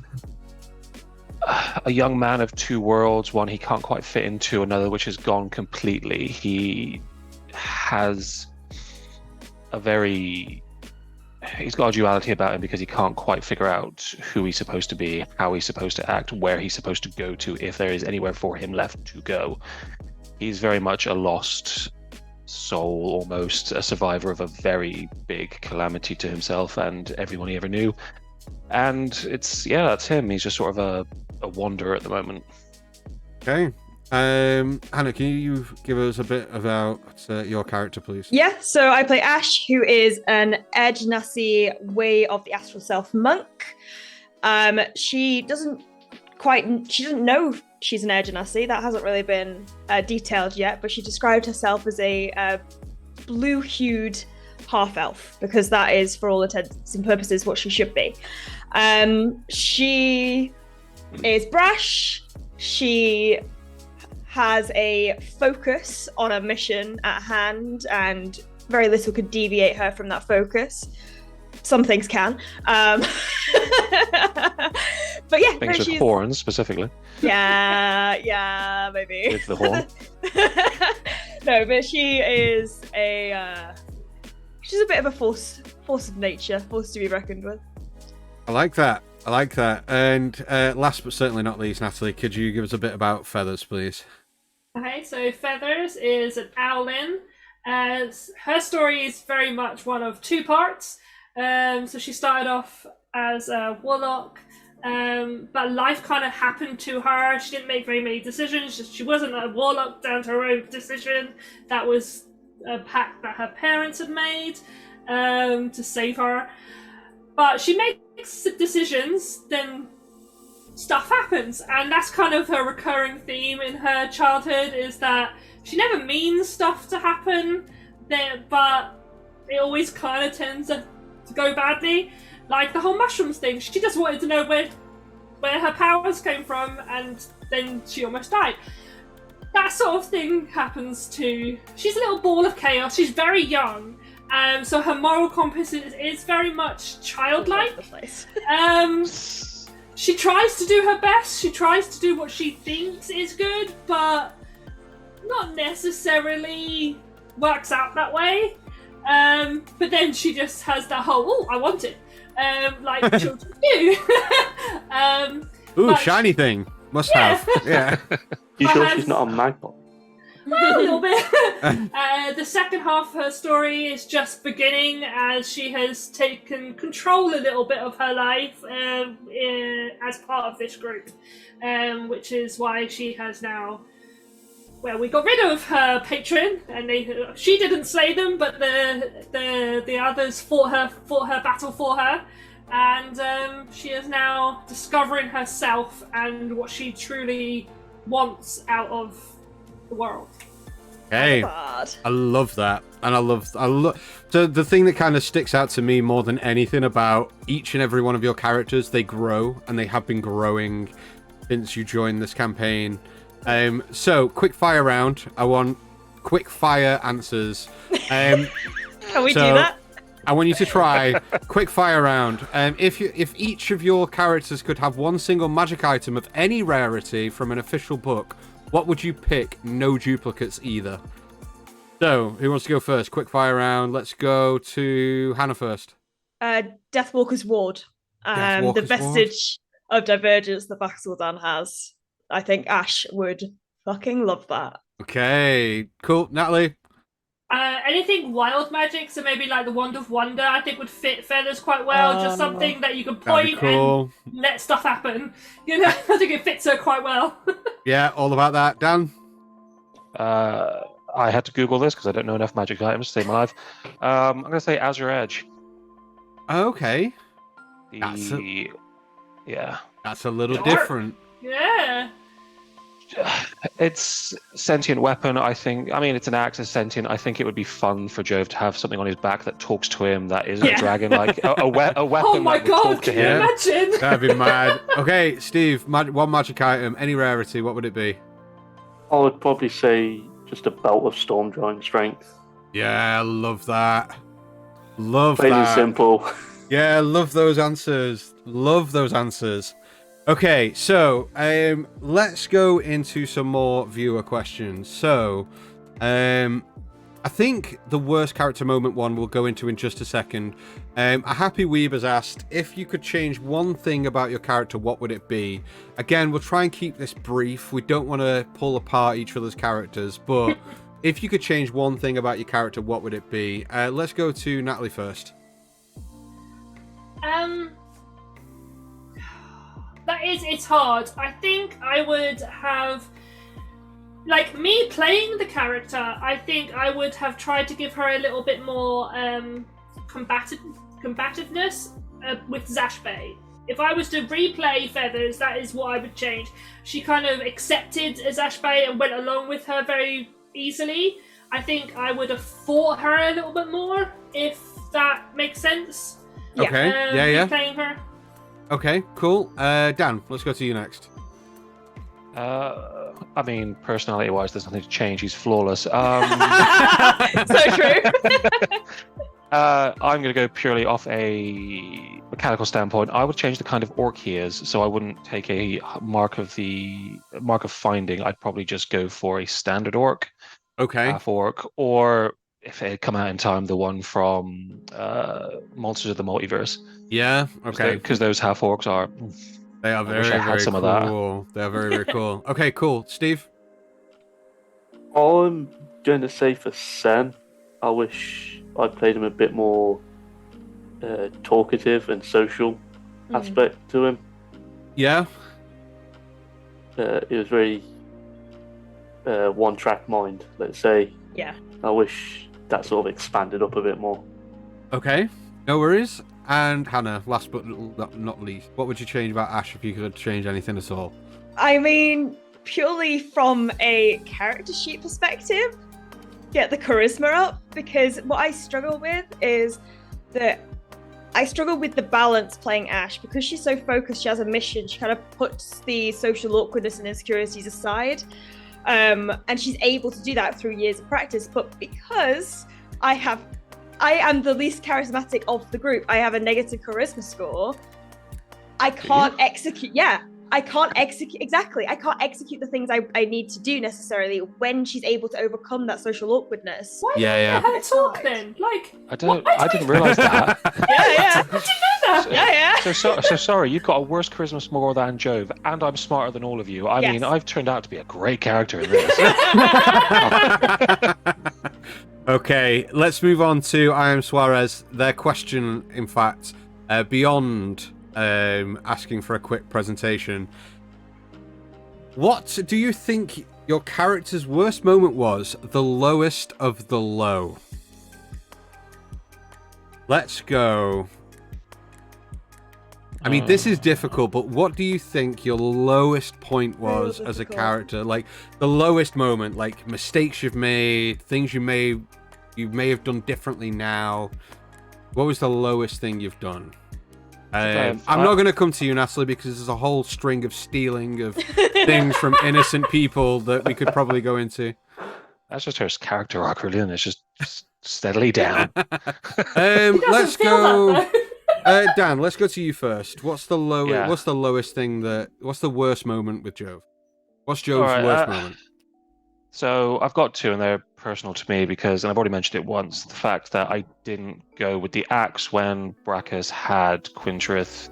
a young man of two worlds, one he can't quite fit into, another which has gone completely. He has he's got a duality about him because he can't quite figure out who he's supposed to be, how he's supposed to act, where he's supposed to go to, if there is anywhere for him left to go. He's very much a lost soul, almost a survivor of a very big calamity to himself and everyone he ever knew. And that's him. He's just sort of a wanderer at the moment. Okay. Hannah, can you give us a bit about your character, please? Yeah, so I play Ash, who is an Air Genasi Way of the Astral Self monk. She doesn't know she's an Air Genasi. That hasn't really been detailed yet, but she described herself as a blue-hued half-elf, because that is, for all intents and purposes, what she should be. She is brash. She has a focus on a mission at hand, and very little could deviate her from that focus. Some things can. But yeah, things with horns specifically. Yeah, maybe. With the horn. No, but she is she's a bit of a force of nature, force to be reckoned with. I like that. And last but certainly not least, Natalie, could you give us a bit about Feathers, please? Okay, so Feathers is an owlin. Her story is very much one of two parts. So she started off as a warlock, but life kind of happened to her. She didn't make very many decisions. She wasn't a warlock down to her own decision. That was a pact that her parents had made to save her. But she makes decisions, then stuff happens, and that's kind of her recurring theme in her childhood, is that she never means stuff to happen, but it always kind of tends to go badly. Like the whole mushrooms thing, she just wanted to know where her powers came from, and then she almost died. That sort of thing happens too. She's a little ball of chaos. She's very young, so her moral compass is very much childlike. She tries to do her best. She tries to do what she thinks is good, but not necessarily works out that way. But then she just has that whole, I want it, like children do. Shiny thing. Must have. Yeah. You sure she's not a magpie? Well, a little bit. The second half of her story is just beginning, as she has taken control a little bit of her life as part of this group, which is why she has now. Well, we got rid of her patron, and she didn't slay them, but the others fought her battle for her, and she is now discovering herself and what she truly wants out of the world. Hey, I love that, and I love so the thing that kind of sticks out to me more than anything about each and every one of your characters, they grow, and they have been growing since you joined this campaign. So quick fire round. I want quick fire answers. Can we do that? I want you to try quick fire round. If each of your characters could have one single magic item of any rarity from an official book, what would you pick? No duplicates either. So, who wants to go first? Quick fire round. Let's go to Hannah first. Deathwalker's Ward. The vestige of divergence that Baxeldan has. I think Ash would fucking love that. Okay, cool. Natalie? Anything wild magic, so maybe like the Wand of Wonder, I think would fit Feathers quite well. Just something that you can point and let stuff happen. You know, I think it fits her quite well. Yeah, all about that. Dan? I had to Google this because I don't know enough magic items to save my life. I'm going to say Azure Edge. Okay. Yeah. That's a little different. Yeah. It's sentient weapon, I think. I mean, it's an axe, it's sentient. I think it would be fun for Jove to have something on his back that talks to him that isn't a dragon, like a weapon oh my that would God, talk to him. Imagine? That'd be mad. Okay, Steve, one magic item, any rarity, what would it be? I would probably say just a belt of storm giant strength. Yeah, love that. Love Plain and that. simple. Yeah, love those answers. Love those answers. Okay, so let's go into some more viewer questions. So, I think the worst character moment one we'll go into in just a second. A Happy Weeb has asked, if you could change one thing about your character, what would it be? Again, we'll try and keep this brief. We don't want to pull apart each other's characters, but if you could change one thing about your character, what would it be? Let's go to Natalie first. It's hard. I think I would have, like, me playing the character, I think I would have tried to give her a little bit more combativeness with Zashbei. If I was to replay Feathers, that is what I would change. She kind of accepted Zashbei and went along with her very easily. I think I would have fought her a little bit more, if that makes sense. Okay, yeah. Replaying her. Okay, cool. Dan, let's go to you next. I mean, personality-wise, there's nothing to change. He's flawless. So true. I'm going to go purely off a mechanical standpoint. I would change the kind of orc he is, so I wouldn't take a mark of finding. I'd probably just go for a standard orc, half orc, or if it had come out in time, the one from Monsters of the Multiverse. Yeah, okay. Because those half orcs are. They are very, very cool. They are very, very cool. Okay, cool. Steve? I'm going to say for Sen, I wish I played him a bit more talkative and social aspect to him. Yeah? It was very one-track mind, let's say. Yeah. I wish that sort of expanded up a bit more. Okay, no worries. And Hannah, last but not least, what would you change about Ash if you could change anything at all? I mean, purely from a character sheet perspective, get the charisma up, because what I struggle with is that I struggle with the balance playing Ash, because she's so focused, she has a mission, she kind of puts the social awkwardness and insecurities aside, and she's able to do that through years of practice. But because I am the least charismatic of the group, I have a negative charisma score, I can't execute. Yeah, I can't execute. Exactly. I can't execute the things I need to do necessarily when she's able to overcome that social awkwardness. Why did you have talk then? Like, I didn't realise that. Yeah. Did you know that? Yeah. So sorry, you've got a worse charisma score than Jove, and I'm smarter than all of you. I mean, I've turned out to be a great character in this. Okay, let's move on to I Am Suarez. Their question, in fact, beyond asking for a quick presentation. What do you think your character's worst moment was? The lowest of the low. Let's go. I mean, this is difficult, but what do you think your lowest point was as a character? Like, the lowest moment, like mistakes you've made, things you may have done differently now. What was the lowest thing you've done? I'm not going to come to you, Natalie, because there's a whole string of stealing of things from innocent people that we could probably go into. That's just her character arc, really, and it's just steadily down. Let's go. Dan, let's go to you first. What's the lowest? Yeah. What's the lowest thing what's the worst moment with Jove? What's Jove's All right, worst moment? So I've got two, and they're personal to me because, and I've already mentioned it once, the fact that I didn't go with the axe when Brachus had Quintrith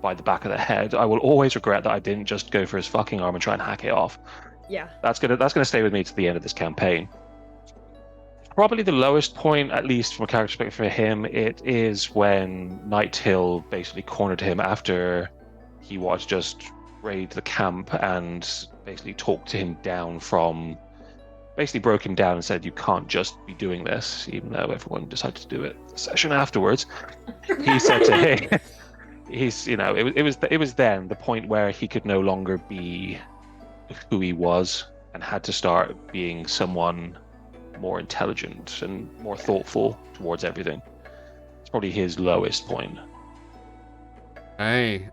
by the back of the head. I will always regret that I didn't just go for his fucking arm and try and hack it off. Yeah. That's gonna stay with me to the end of this campaign. Probably the lowest point, at least from a character perspective for him, it is when Nighthill basically cornered him after he was just raid the camp and basically talked to him down from, basically broke him down and said, you can't just be doing this, even though everyone decided to do it the session afterwards. He said to him, it was then the point where he could no longer be who he was and had to start being someone more intelligent and more thoughtful towards everything. It's probably his lowest point. Hey,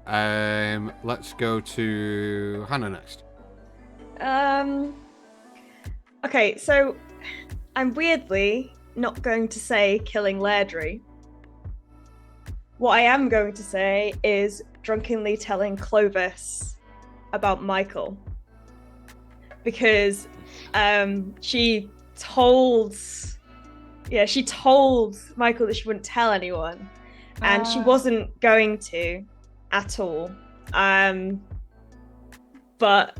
let's go to Hannah next. Okay, so I'm weirdly not going to say killing Lairdre. What I am going to say is drunkenly telling Clovis about Michael. Because she told Michael that she wouldn't tell anyone. And she wasn't going to at all. But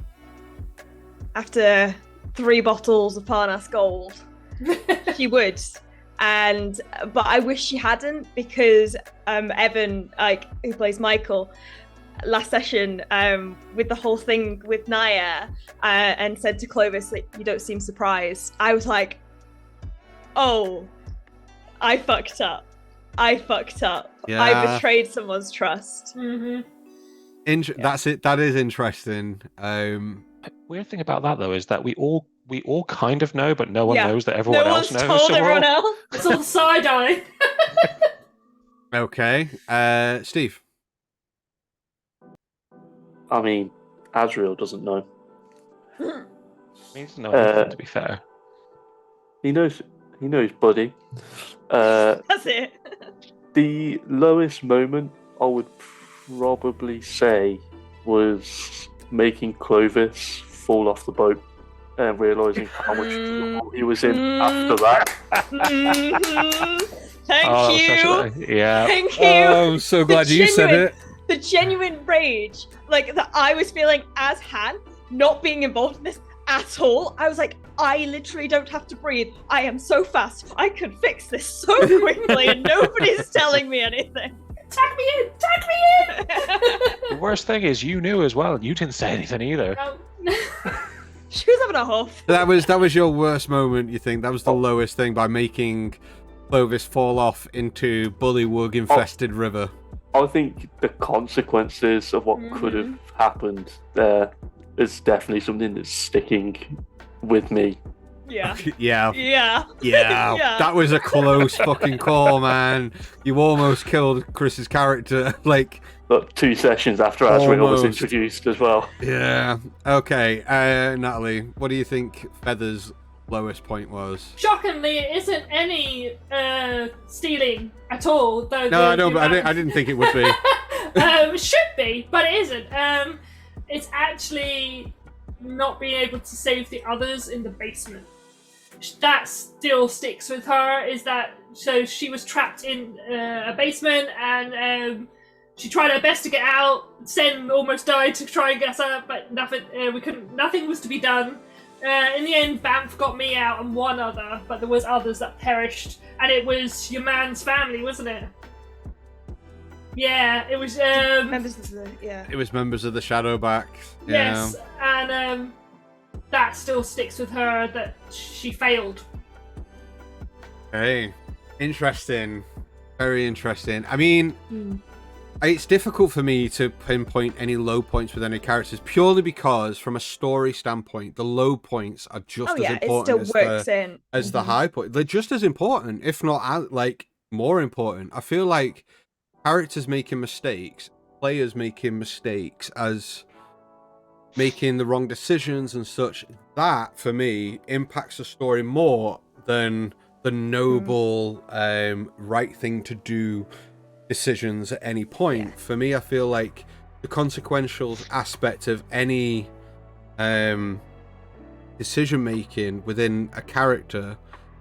after 3 bottles of Parnas Gold, she would. But I wish she hadn't, because Evan, who plays Michael, last session with the whole thing with Naya, and said to Clovis that you don't seem surprised. I was like, oh, I fucked up. Yeah. I betrayed someone's trust. Mm-hmm. That's it. That is interesting. Weird thing about that though is that we all kind of know, but no one knows that everyone No else one's knows. told So everyone else. It's all side eye. Okay, Steve. I mean, Azrael doesn't know. He doesn't know anything, to be fair. He knows, buddy. That's it. The lowest moment I would probably say was making Clovis fall off the boat and realising how much trouble he was in after that. Thank you. Yeah. Thank you. Oh, I'm so glad you said it. The genuine rage, that I was feeling as Han, not being involved in this at all. I was like, I literally don't have to breathe. I am so fast. I could fix this so quickly, and nobody's telling me anything. Tag me in! The worst thing is you knew as well, and you didn't say anything either. She was having a huff. That was your worst moment, you think? That was the lowest thing, by making Clovis fall off into bullywug-infested river. I think the consequences of what could have happened there is definitely something that's sticking with me. Yeah. Yeah. That was a close fucking call, man. You almost killed Chris's character. But 2 sessions after Azrael was introduced as well. Yeah. Okay, Natalie, what do you think Feather's lowest point was? Shockingly, it isn't any stealing at all. Though No, I know, but I didn't think it would be. It should be, but it isn't. It's actually not being able to save the others in the basement. That still sticks with her. So she was trapped in a basement, and she tried her best to get out. Sen almost died to try and get us out, but nothing. We couldn't. Nothing was to be done. In the end, Banff got me out and one other, but there was others that perished, and it was your man's family, wasn't it? Yeah, it was. Members of the It was members of the Shadowbacks. Yes, and that still sticks with her, that she failed. Hey, interesting. Very interesting. I mean, it's difficult for me to pinpoint any low points with any characters, purely because, from a story standpoint, the low points are just as important as the high point. They're just as important, if not more important. I feel like characters making mistakes, players making mistakes, as making the wrong decisions and such, that for me impacts the story more than the noble, right thing to do decisions at any point. For me, I feel like the consequential aspect of any decision making within a character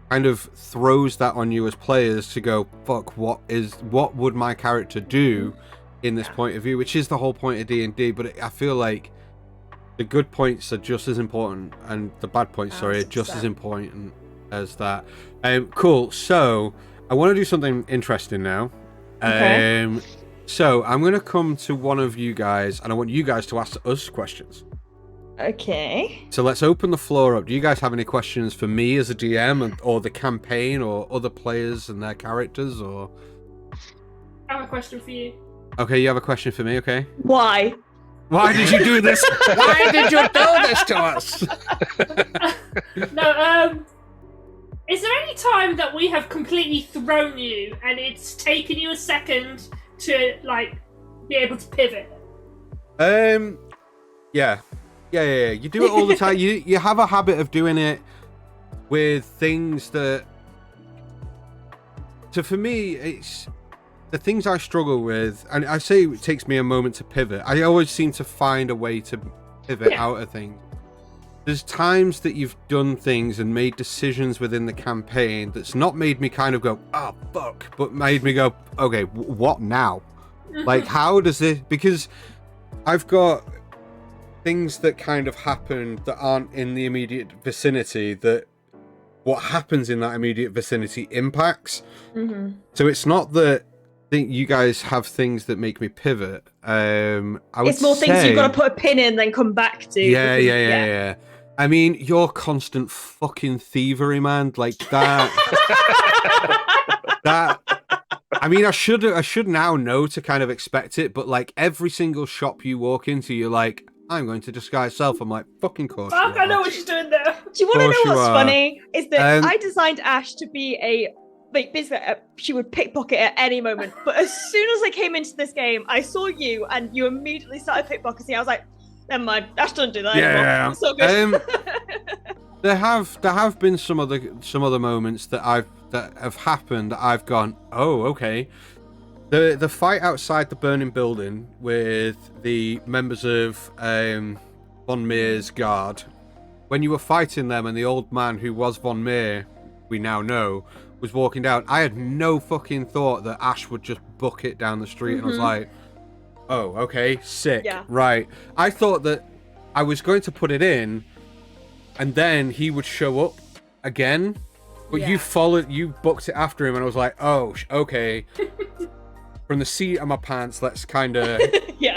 kind of throws that on you as players to go, fuck, what would my character do in this point of view, which is the whole point of D&D. But I feel like the good points are just as important, and the bad points, are just as important as that. Cool. So I want to do something interesting now. Okay. So I'm going to come to one of you guys, and I want you guys to ask us questions. Okay. So let's open the floor up. Do you guys have any questions for me as a DM, or the campaign, or other players and their characters, or? I have a question for you. Okay, you have a question for me, okay? Why? Why did you do this? Why did you do this to us? No, is there any time that we have completely thrown you and it's taken you a second to, like, be able to pivot? Yeah. You do it all the time. You have a habit of doing it with things that... So for me, it's... The things I struggle with, and I say it takes me a moment to pivot. I always seem to find a way to pivot out of things. There's times that you've done things and made decisions within the campaign that's not made me kind of go, oh, fuck, but made me go, okay, what now? Like, how does this... Because I've got things that kind of happen that aren't in the immediate vicinity that what happens in that immediate vicinity impacts. Mm-hmm. So it's not that think you guys have things that make me pivot. It's more things you've got to put a pin in, then come back to. Yeah. I mean, your constant fucking thievery, man, like that. I mean, I should now know to kind of expect it, but like every single shop you walk into, you're like, I'm going to disguise self. I'm like, fucking course. Fuck, I know what she's doing there. Do you want to know what's funny? Is that I designed Ash to be basically, she would pickpocket at any moment. But as soon as I came into this game, I saw you, and you immediately started pickpocketing. I was like, never mind, Ash doesn't do that anymore. It's so good. There have been some other moments that have happened that I've gone, oh, okay. The fight outside the burning building with the members of Von Meer's guard, when you were fighting them, and the old man who was Von Meer, we now know, was walking down, I had no fucking thought that Ash would just book it down the street. And I was like, oh, okay, sick. Yeah. Right. I thought that I was going to put it in and then he would show up again, but you booked it after him, and I was like, oh, okay. From the seat of my pants, let's kind of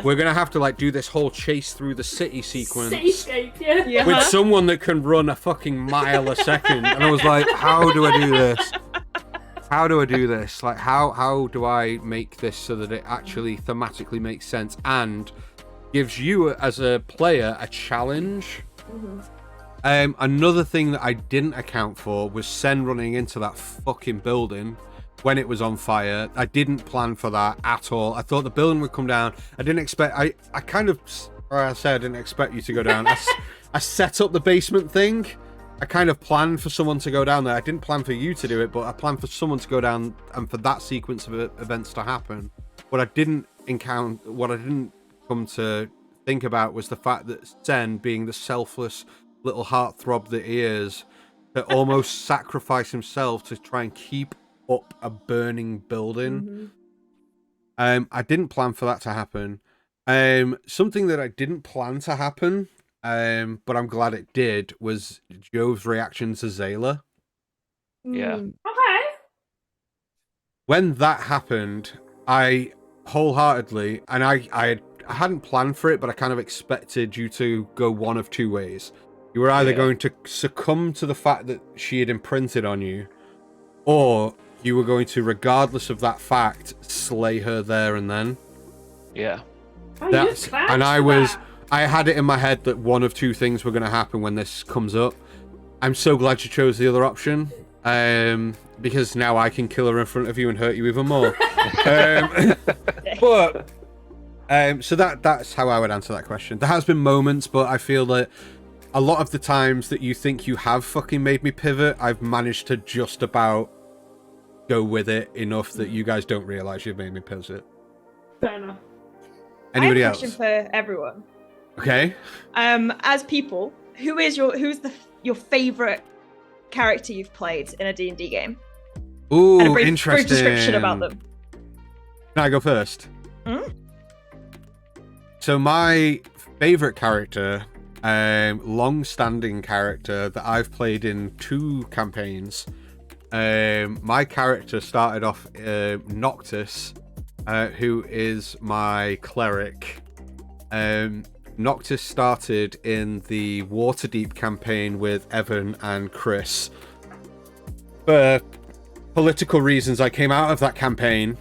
we're gonna have to like do this whole chase through the city sequence cityscape, with someone that can run a fucking mile a second. And I was like, how do I do this? Like, how do I make this so that it actually thematically makes sense and gives you as a player a challenge? Another thing that I didn't account for was Sen running into that fucking building when it was on fire. I didn't plan for that at all. I thought the building would come down. I didn't expect... I didn't expect you to go down. I set up the basement thing. I kind of planned for someone to go down there. I didn't plan for you to do it, but I planned for someone to go down and for that sequence of events to happen. What I didn't come to think about was the fact that Sen, being the selfless little heartthrob that he is, to almost sacrifice himself to try and keep up a burning building. I didn't plan for that to happen. Something that I didn't plan to happen, but I'm glad it did, was Jove's reaction to Zayla. Yeah. Okay. When that happened, I wholeheartedly, and I hadn't planned for it, but I kind of expected you to go one of two ways. You were either going to succumb to the fact that she had imprinted on you, or you were going to, regardless of that fact, slay her there and then. Yeah. I had it in my head that one of two things were going to happen when this comes up. I'm so glad you chose the other option, because now I can kill her in front of you and hurt you even more. So that's how I would answer that question. There has been moments, but I feel that a lot of the times that you think you have fucking made me pivot, I've managed to just about go with it enough that you guys don't realize you've made me pivot. Fair enough. Anybody I have else? a question for everyone. Okay. As people, who's your favorite character you've played in a D&D game? Ooh, And a brief interesting. description about them. Can I go first? Mm? So my favorite character, long-standing character that I've played in 2 campaigns. My character started off Noctis, who is my cleric. Noctis started in the Waterdeep campaign with Evan and Chris. For political reasons, I came out of that campaign.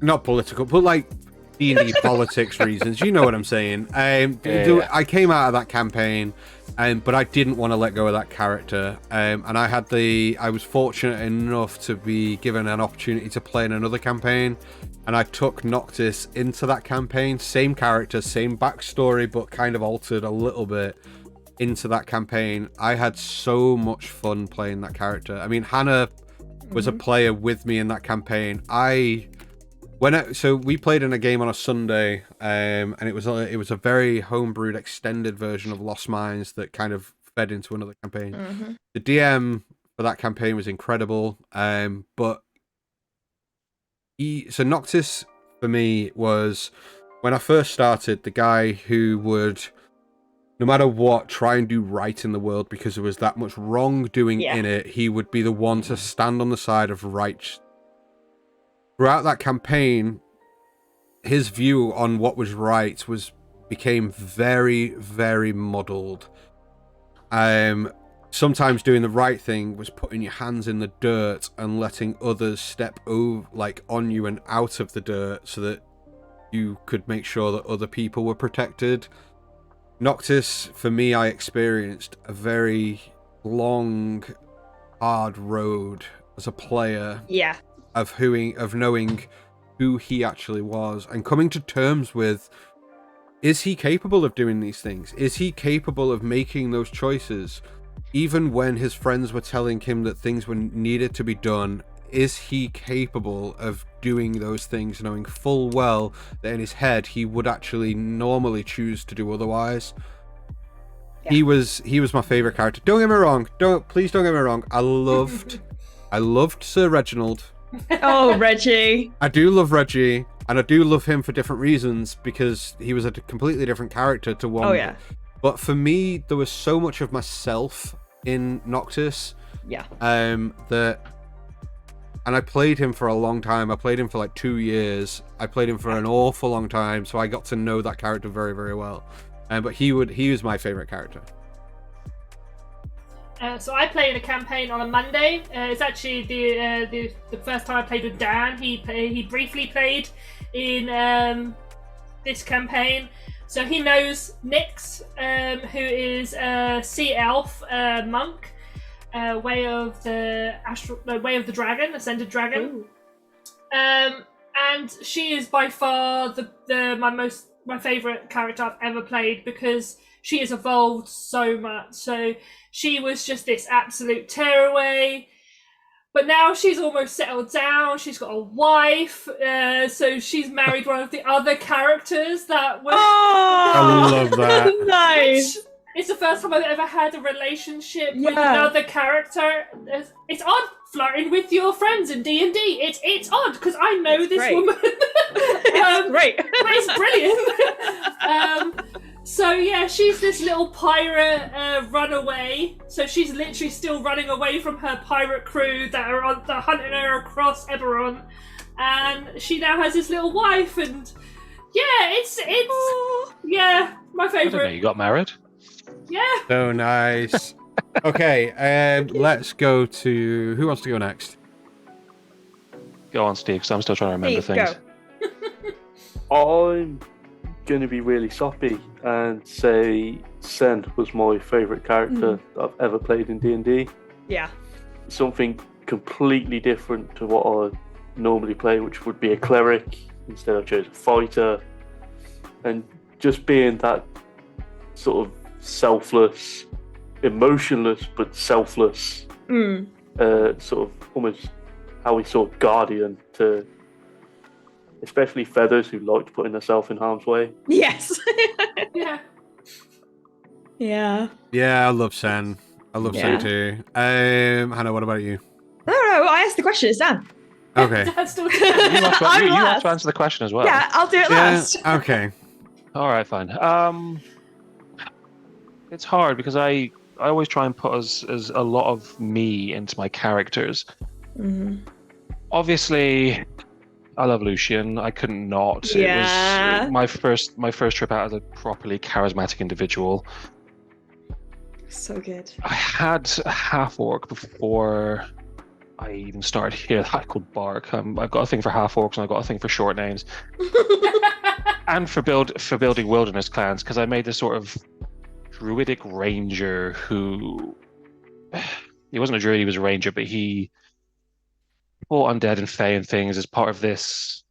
Not political, but like D&D politics reasons. You know what I'm saying. I came out of that campaign, but I didn't want to let go of that character. And I was fortunate enough to be given an opportunity to play in another campaign. And I took Noctis into that campaign. Same character, same backstory, but kind of altered a little bit into that campaign. I had so much fun playing that character. I mean, Hannah was a player with me in that campaign. So we played in a game on a Sunday, and it was a very homebrewed extended version of Lost Mines that kind of fed into another campaign. Mm-hmm. The DM for that campaign was incredible, but so Noctis for me was, when I first started, the guy who would, no matter what, try and do right in the world because there was that much wrongdoing in it. He would be the one to stand on the side of right. Throughout that campaign, his view on what was right became very, very muddled. Sometimes doing the right thing was putting your hands in the dirt and letting others step over, like, on you and out of the dirt so that you could make sure that other people were protected. Noctis, for me, I experienced a very long, hard road as a player. Yeah. Of knowing who he actually was and coming to terms with, is he capable of doing these things? Is he capable of making those choices? Even when his friends were telling him that things needed to be done, is he capable of doing those things, knowing full well that in his head he would actually normally choose to do otherwise? Yeah. He was my favorite character. Don't get me wrong. Please don't get me wrong. I loved Sir Reginald. Oh, Reggie. I do love Reggie, and I do love him for different reasons because he was a completely different character to one. Oh, yeah. But for me, there was so much of myself in Noctis. Yeah. And I played him for a long time. I played him for like 2 years. I played him for an awful long time, so I got to know that character very, very well. But he was my favorite character. So I played a campaign on a Monday. It's actually the first time I played with Dan. He briefly played in this campaign, so he knows Nyx, who is a sea elf monk, way of the dragon, ascended dragon. And she is by far my favorite character I've ever played because she has evolved so much. So she was just this absolute tearaway, but now she's almost settled down. She's got a wife, so she's married one of the other characters that was. Oh, I love that. Nice. It's the first time I've ever had a relationship with another character. It's odd flirting with your friends in D&D. It's odd because I know this woman. It's great. It's brilliant. So yeah, she's this little pirate runaway. So she's literally still running away from her pirate crew that are hunting her across Eberron, and she now has this little wife. And yeah, it's my favorite. I didn't know you got married. Yeah. So nice. Okay, let's go to, who wants to go next? Go on, Steve, because I'm still trying to remember things. I'm going to be really soppy and say Sen was my favourite character I've ever played in D&D. Yeah. Something completely different to what I normally play, which would be a cleric. Instead I chose a fighter. And just being that sort of selfless, emotionless but selfless, sort of almost how we saw Guardian to especially Feathers, who liked putting herself in harm's way. Yes. Yeah. Yeah. Yeah, I love Sen. I love Yeah. Sen too. Hannah, what about you? No, I asked the question. It's Dan. Okay. That's still You have, to, I'm you have last. to answer the question as well. Yeah, I'll do it last. Okay. All right, fine. It's hard because I always try and put as a lot of me into my characters. Obviously, I love Lucian. I couldn't not. Yeah. It was my first trip out as a properly charismatic individual. So good. I had a half orc before I even started here. I called Bark. I've got a thing for half orcs and I've got a thing for short names, and for building wilderness clans, because I made this sort of druidic ranger who he wasn't a druid, he was a ranger, but he fought undead and fae and things as part of this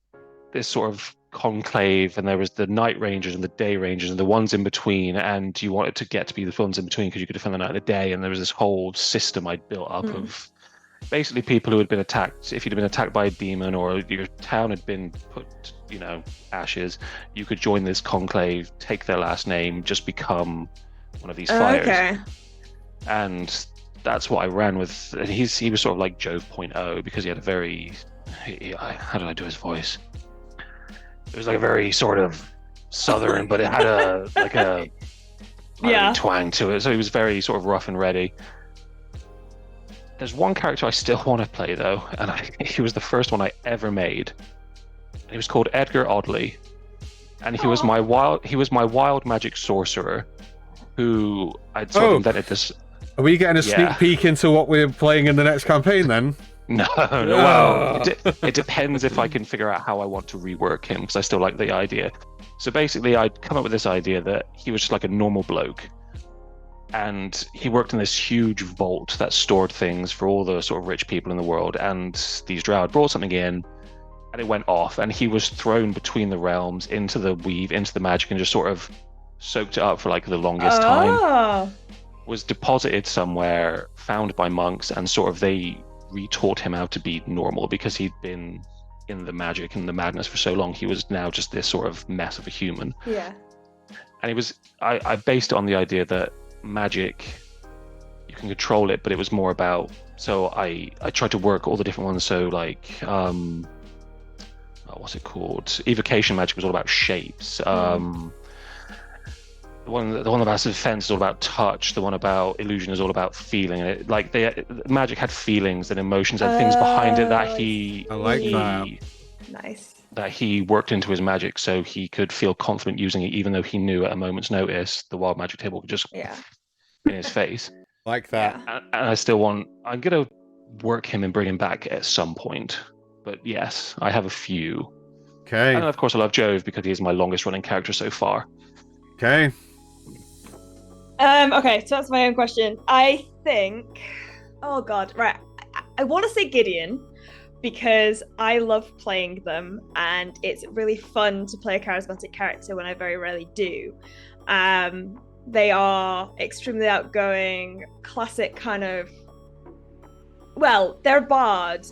sort of conclave, and there was the night rangers and the day rangers and the ones in between, and you wanted to get to be the ones in between because you could defend the night and the day, and there was this whole system I'd built up of basically people who had been attacked. If you'd been attacked by a demon or your town had been put, ashes, you could join this conclave, take their last name, just become one of these fires. Okay. And that's what I ran with. He was sort of like Jove 0.0 because he had a very, how did I do his voice? It was like a very sort of southern, but it had a twang to it. So he was very sort of rough and ready. There's one character I still want to play though, and he was the first one I ever made. And he was called Edgar Oddly, and he was my wild magic sorcerer, who I'd sort of invented this. Are we getting a sneak peek into what we're playing in the next campaign then? No. Well, it depends if I can figure out how I want to rework him, because I still like the idea. So basically, I'd come up with this idea that he was just like a normal bloke, and he worked in this huge vault that stored things for all the sort of rich people in the world, and these drow brought something in, and it went off, and he was thrown between the realms into the weave, into the magic, and just sort of soaked it up for like the longest time. Was deposited somewhere, found by monks, and sort of they retaught him how to be normal because he'd been in the magic and the madness for so long. He was now just this sort of mess of a human. Yeah. And I based it on the idea that magic, you can control it, but it was more about, so I tried to work all the different ones. So like what's it called, evocation magic was all about shapes. The one about defense is all about touch. The one about illusion is all about feeling. And magic had feelings and emotions and things behind it that that he worked into his magic, so he could feel confident using it, even though he knew at a moment's notice the wild magic table could just in his face. Like that. And I'm gonna work him and bring him back at some point. But yes, I have a few. Okay. And of course I love Jove because he is my longest running character so far. Okay. Okay, so that's my own question. I think, oh god, right. I want to say Gideon because I love playing them, and it's really fun to play a charismatic character when I very rarely do. They are extremely outgoing, classic kind of. Well, they're a bard,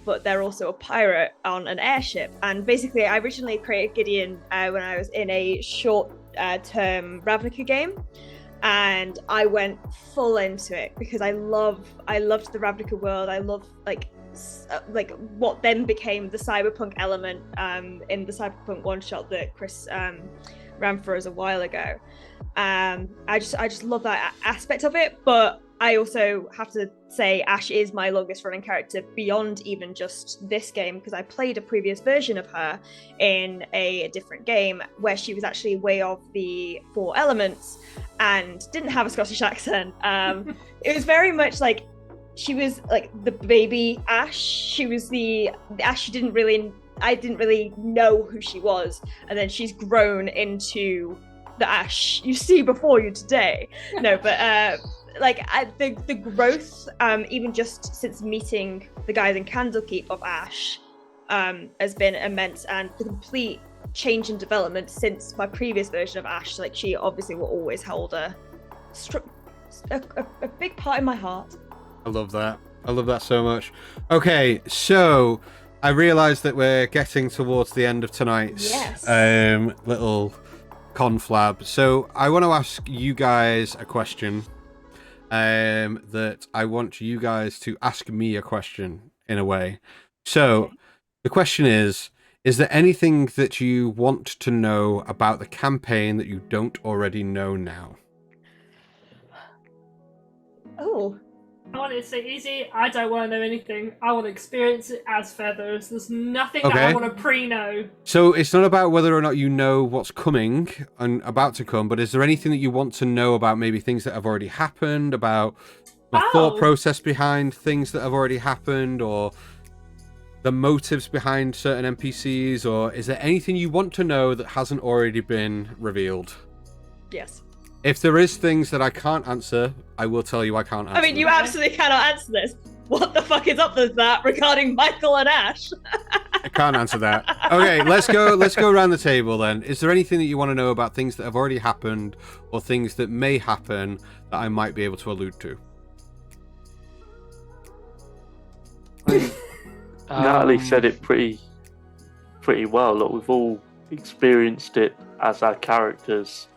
but they're also a pirate on an airship. And basically, I originally created Gideon when I was in a short-term Ravnica game. And I went full into it because I loved the Ravnica world. I love like what then became the cyberpunk element in the cyberpunk one shot that Chris ran for us a while ago. I just love that aspect of it. But I also have to say Ash is my longest running character beyond even just this game, because I played a previous version of her in a different game where she was actually way of the 4 elements and didn't have a Scottish accent. It was very much like she was like the baby Ash. She was the Ash I didn't really know who she was, and then she's grown into the Ash you see before you today. No, but the growth, even just since meeting the guys in Candlekeep of Ash, has been immense, and the complete change in development since my previous version of Ash. Like, she obviously will always hold a big part in my heart. I love that. I love that so much. Okay, so I realise that we're getting towards the end of tonight's little conflab. So I want to ask you guys a question. That I want you guys to ask me a question in a way. So the question is there anything that you want to know about the campaign that you don't already know now? Oh. I want it to stay easy. I don't want to know anything. I want to experience it as Feathers. There's nothing that I want to pre-know. So it's not about whether or not you know what's coming and about to come, but is there anything that you want to know about maybe things that have already happened, about the thought process behind things that have already happened, or the motives behind certain NPCs, or is there anything you want to know that hasn't already been revealed? Yes. If there is things that I can't answer, I will tell you I can't answer. I mean, you absolutely cannot answer this. What the fuck is up with that regarding Michael and Ash? I can't answer that. Okay, let's go around the table then. Is there anything that you want to know about things that have already happened or things that may happen that I might be able to allude to? Natalie said it pretty well. Look, we've all experienced it as our characters,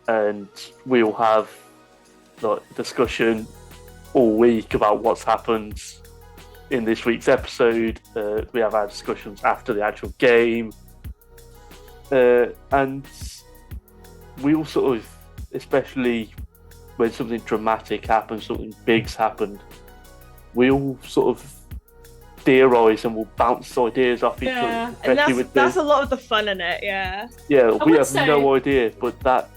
and we'll have like discussion all week about what's happened in this week's episode. We have our discussions after the actual game, and we all sort of, especially when something dramatic happens, something big's happened, we all sort of theorize and we'll bounce ideas off each other. And that's a lot of the fun in it. Yeah, we have no idea, but that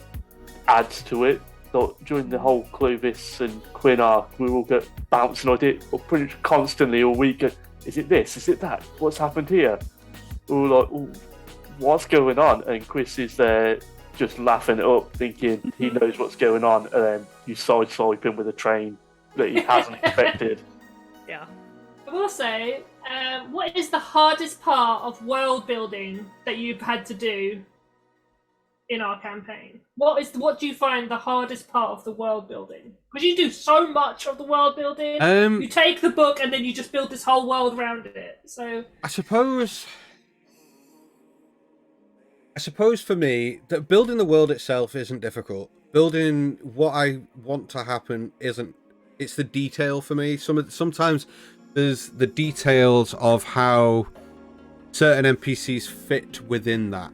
adds to it. So during the whole Clovis and Quinn arc, we will get bouncing ideas pretty much constantly all week. Is it this? Is it that? What's happened here? We're like, ooh, what's going on? And Chris is there just laughing it up, thinking he knows what's going on, and then you sideswipe him with a train that he hasn't expected. Yeah. I will say, what is the hardest part of world building that you've had to do in our campaign? What do you find the hardest part of the world building? Because you do so much of the world building. You take the book and then you just build this whole world around it. So I suppose for me, that building the world itself isn't difficult. Building what I want to happen isn't. It's the detail for me. Sometimes there's the details of how certain NPCs fit within that.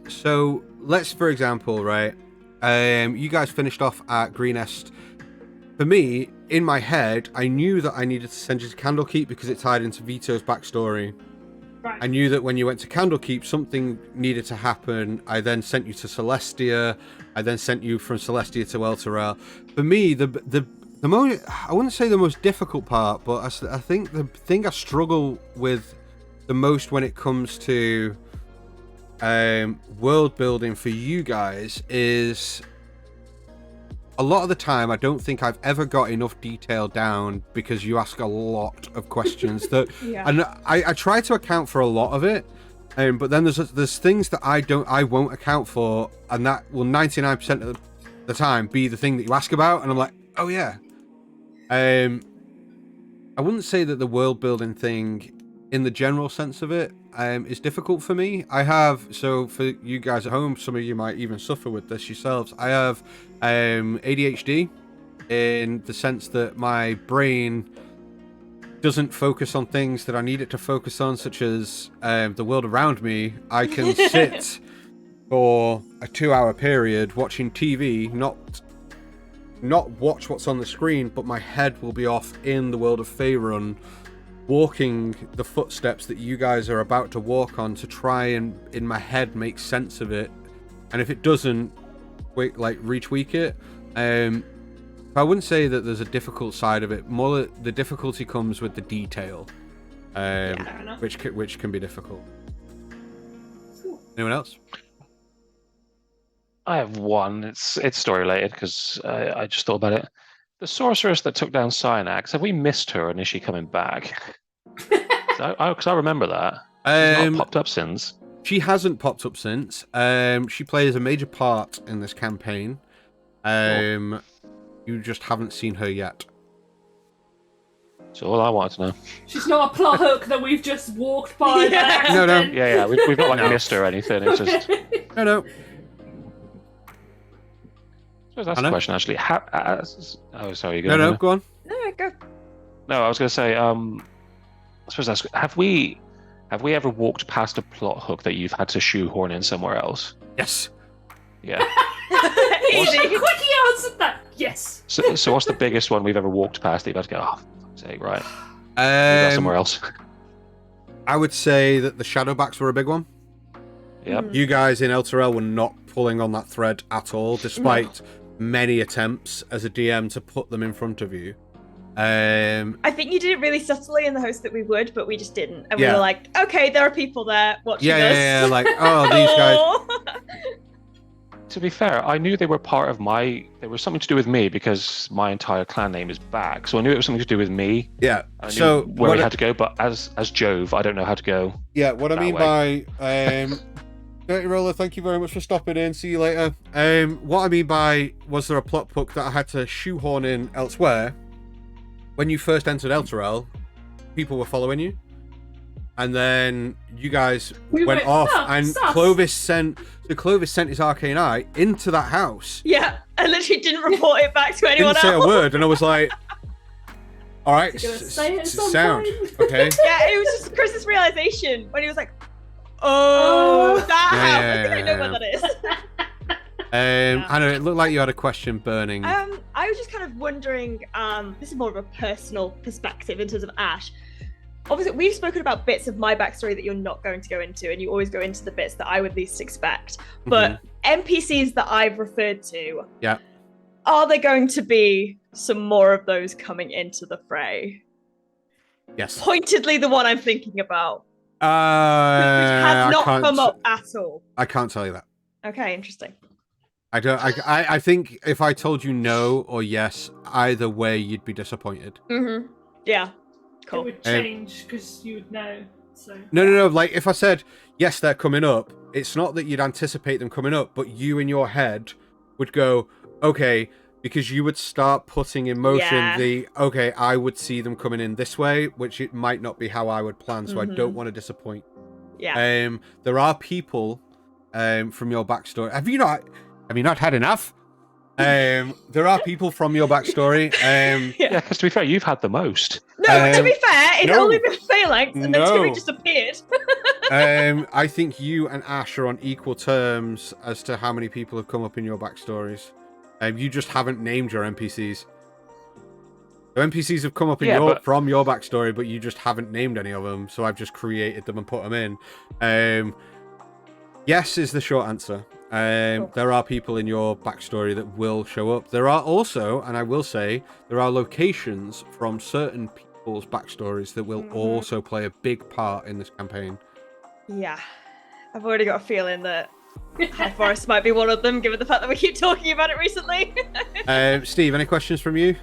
So let's, for example, right, you guys finished off at Greenest. For me, in my head, I knew that I needed to send you to Candlekeep because it tied into Vito's backstory. Right. I knew that when you went to Candlekeep, something needed to happen. I then sent you to Celestia. I then sent you from Celestia to Elturel. For me, the most, I wouldn't say the most difficult part, but I think the thing I struggle with the most when it comes to world building for you guys is a lot of the time I don't think I've ever got enough detail down because you ask a lot of questions that and I try to account for a lot of it, but then there's things that I won't account for, and that will 99% of the time be the thing that you ask about, and I'm like, oh yeah. I wouldn't say that the world building thing in the general sense of it is difficult for me. So for you guys at home, some of you might even suffer with this yourselves. I have ADHD in the sense that my brain doesn't focus on things that I need it to focus on, such as the world around me. I can sit for a 2-hour period watching TV, not watch what's on the screen, but my head will be off in the world of Faerun, walking the footsteps that you guys are about to walk on to try and, in my head, make sense of it. And if it doesn't, retweak it. I wouldn't say that there's a difficult side of it. More the difficulty comes with the detail, which can be difficult. Anyone else? I have one. It's story related because I just thought about it. The sorceress that took down Cynax, have we missed her and is she coming back? Because I remember that. She's not popped up since. She hasn't popped up since. She plays a major part in this campaign. You just haven't seen her yet. So all I wanted to know. She's not a plot hook that we've just walked by. Yeah. No, no. Yeah, we've not like missed her or anything. It's just. No. So that's the question actually. Oh, sorry. You No, go on. No, go. No, I was going to say. I suppose that's. Have we ever walked past a plot hook that you've had to shoehorn in somewhere else? Yes. Yeah. Easy. Quickie answered that. Yes. So what's the biggest one we've ever walked past that you've had to go? Oh, for fuck's sake, right? Move that somewhere else. I would say that the Shadowbacks were a big one. Yep. You guys in Elturel were not pulling on that thread at all, despite many attempts as a DM to put them in front of you. I think you did it really subtly in the host that we would, but we just didn't. And we Yeah. were like, okay, there are people there watching us. Yeah, like, oh, these guys. To be fair, I knew they were part of my. There was something to do with me because my entire clan name is back, so I knew it was something to do with me. Yeah. I knew So where we had to go, but as Jove, I don't know how to go. Yeah, what I that mean way. by Dirty Roller, thank you very much for stopping in. See you later. What I mean by was there a plot hook that I had to shoehorn in elsewhere? When you first entered Elturel, people were following you, and then you guys We went went, off, "Oh, and sus." Clovis sent his arcane eye into that house. Yeah, I literally didn't report it back to anyone Didn't say a else. word, and I was like, "All right, You're gonna say it sound sometime. okay." Yeah, it was just Chris's realization when he was like, "Oh, that house. I think I know where that is." I know it looked like you had a question burning. I was just kind of wondering. This is more of a personal perspective in terms of Ash. Obviously, we've spoken about bits of my backstory that you're not going to go into, and you always go into the bits that I would least expect. But NPCs that I've referred to, Yeah. are there going to be some more of those coming into the fray? Yes. Pointedly, the one I'm thinking about, which I has not can't. come up at all. I can't tell you that. Okay, interesting. I don't. I think if I told you no or yes, either way, you'd be disappointed. Mm-hmm. Yeah. It Cool. would change because you would know. So. No. Like if I said yes, they're coming up. It's not that you'd anticipate them coming up, but you in your head would go, okay, because you would start putting in motion Yeah. I would see them coming in this way, which it might not be how I would plan. So I don't want to disappoint. Yeah. There are people from your backstory. Have you not had enough? There are people from your backstory. Yeah, because to be fair, you've had the most. No, to be fair, it's no. only been phalanx, and then No. Tui just appeared. I think you and Ash are on equal terms as to how many people have come up in your backstories. You just haven't named your NPCs. The NPCs have come up in from your backstory, but you just haven't named any of them, so I've just created them and put them in. Yes is the short answer. Cool. There are people in your backstory that will show up. There are also, and I will say, there are locations from certain people's backstories that will also play a big part in this campaign. Yeah. I've already got a feeling that High Forest might be one of them, given the fact that we keep talking about it recently. Steve, any questions from you?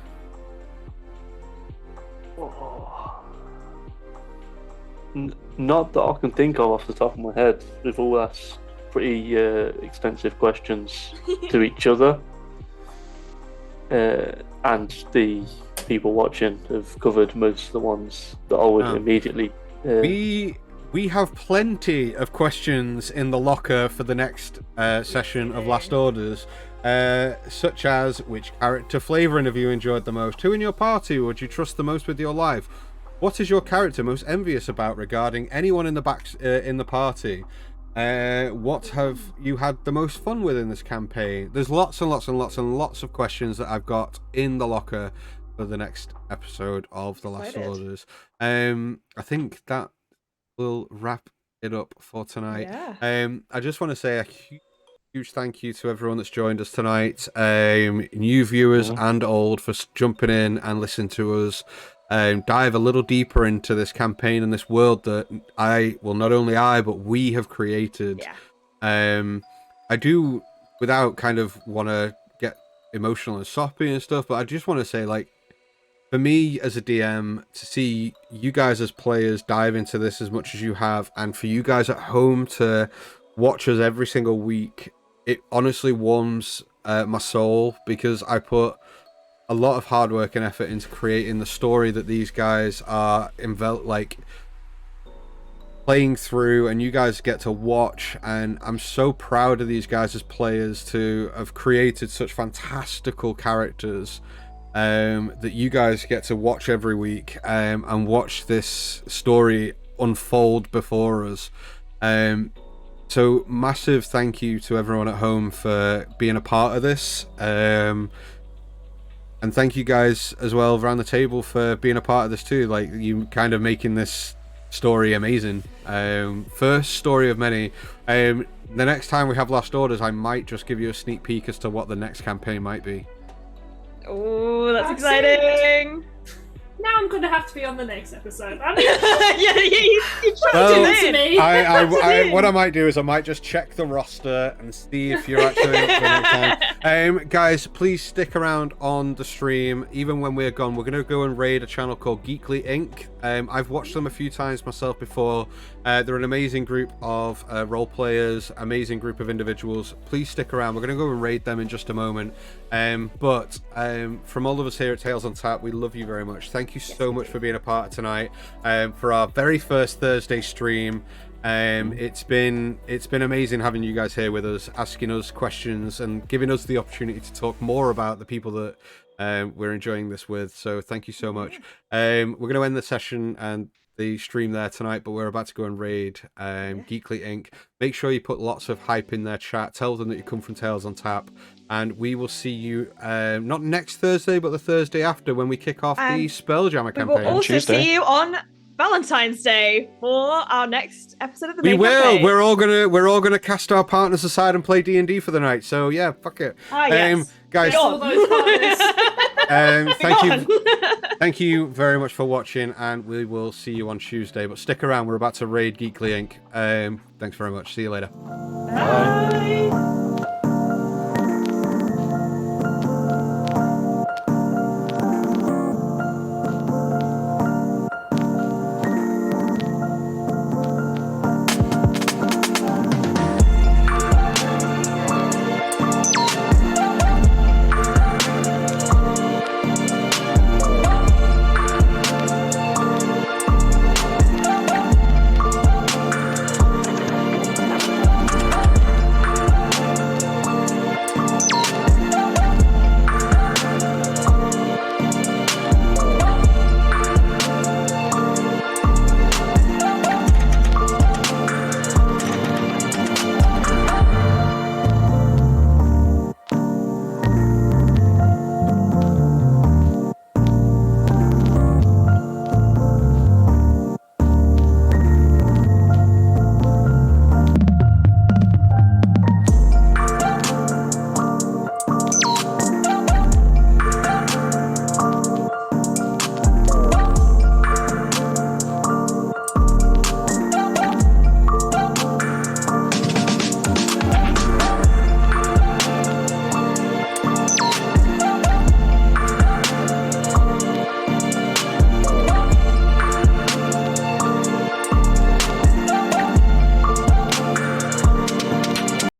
Not that I can think of off the top of my head. We've all asked pretty extensive questions to each other. And the people watching have covered most of the ones that I would immediately... We have plenty of questions in the locker for the next session of Last Orders, such as which character flavouring have you enjoyed the most? Who in your party would you trust the most with your life? What is your character most envious about regarding anyone in the party? What have you had the most fun with in this campaign? There's lots and lots and lots and lots of questions that I've got in the locker for the next episode of the Last Orders. I think that will wrap it up for tonight. Yeah. I just want to say a huge thank you to everyone that's joined us tonight, new viewers and old, for jumping in and listening to us dive a little deeper into this campaign and this world that not only I but we have created. I do, without kind of want to get emotional and soppy and stuff, but I just want to say, like, for me as a DM to see you guys as players dive into this as much as you have, and for you guys at home to watch us every single week, it honestly warms my soul, because I put a lot of hard work and effort into creating the story that these guys are playing through, and you guys get to watch, and I'm so proud of these guys as players to have created such fantastical characters that you guys get to watch every week, and watch this story unfold before us. So massive thank you to everyone at home for being a part of this, and thank you guys as well around the table for being a part of this too. Like, you kind of making this story amazing. First story of many. The next time we have Last Orders, I might just give you a sneak peek as to what the next campaign might be. Oh, that's exciting! Now I'm going to have to be on the next episode. I you Well, tried to me. What I might do is I might just check the roster and see if you're actually up for next time. Guys, please stick around on the stream. Even when we're gone, we're going to go and raid a channel called Geekly Inc. I've watched them a few times myself before. They're an amazing group of role players, amazing group of individuals. Please stick around. We're going to go and raid them in just a moment. But from all of us here at Tales on Tap, we love you very much. Thank you so much for being a part of tonight. For our very first Thursday stream, it's been amazing having you guys here with us, asking us questions and giving us the opportunity to talk more about the people that we're enjoying this with. So thank you so much. We're going to end the session and the stream there tonight, but we're about to go and raid Geekly Inc. Make sure you put lots of hype in their chat. Tell them that you come from Tales on Tap, and we will see you not next Thursday, but the Thursday after, when we kick off the Spelljammer campaign. We will also Tuesday. see you on Valentine's Day for our next episode of the We main will. campaign. We're all gonna cast our partners aside and play D&D for the night. So yeah, fuck it. Yes. Guys. All those partners. Thank you very much for watching, and we will see you on Tuesday. But stick around, we're about to raid Geekly Inc. Thanks very much. See you later. Bye.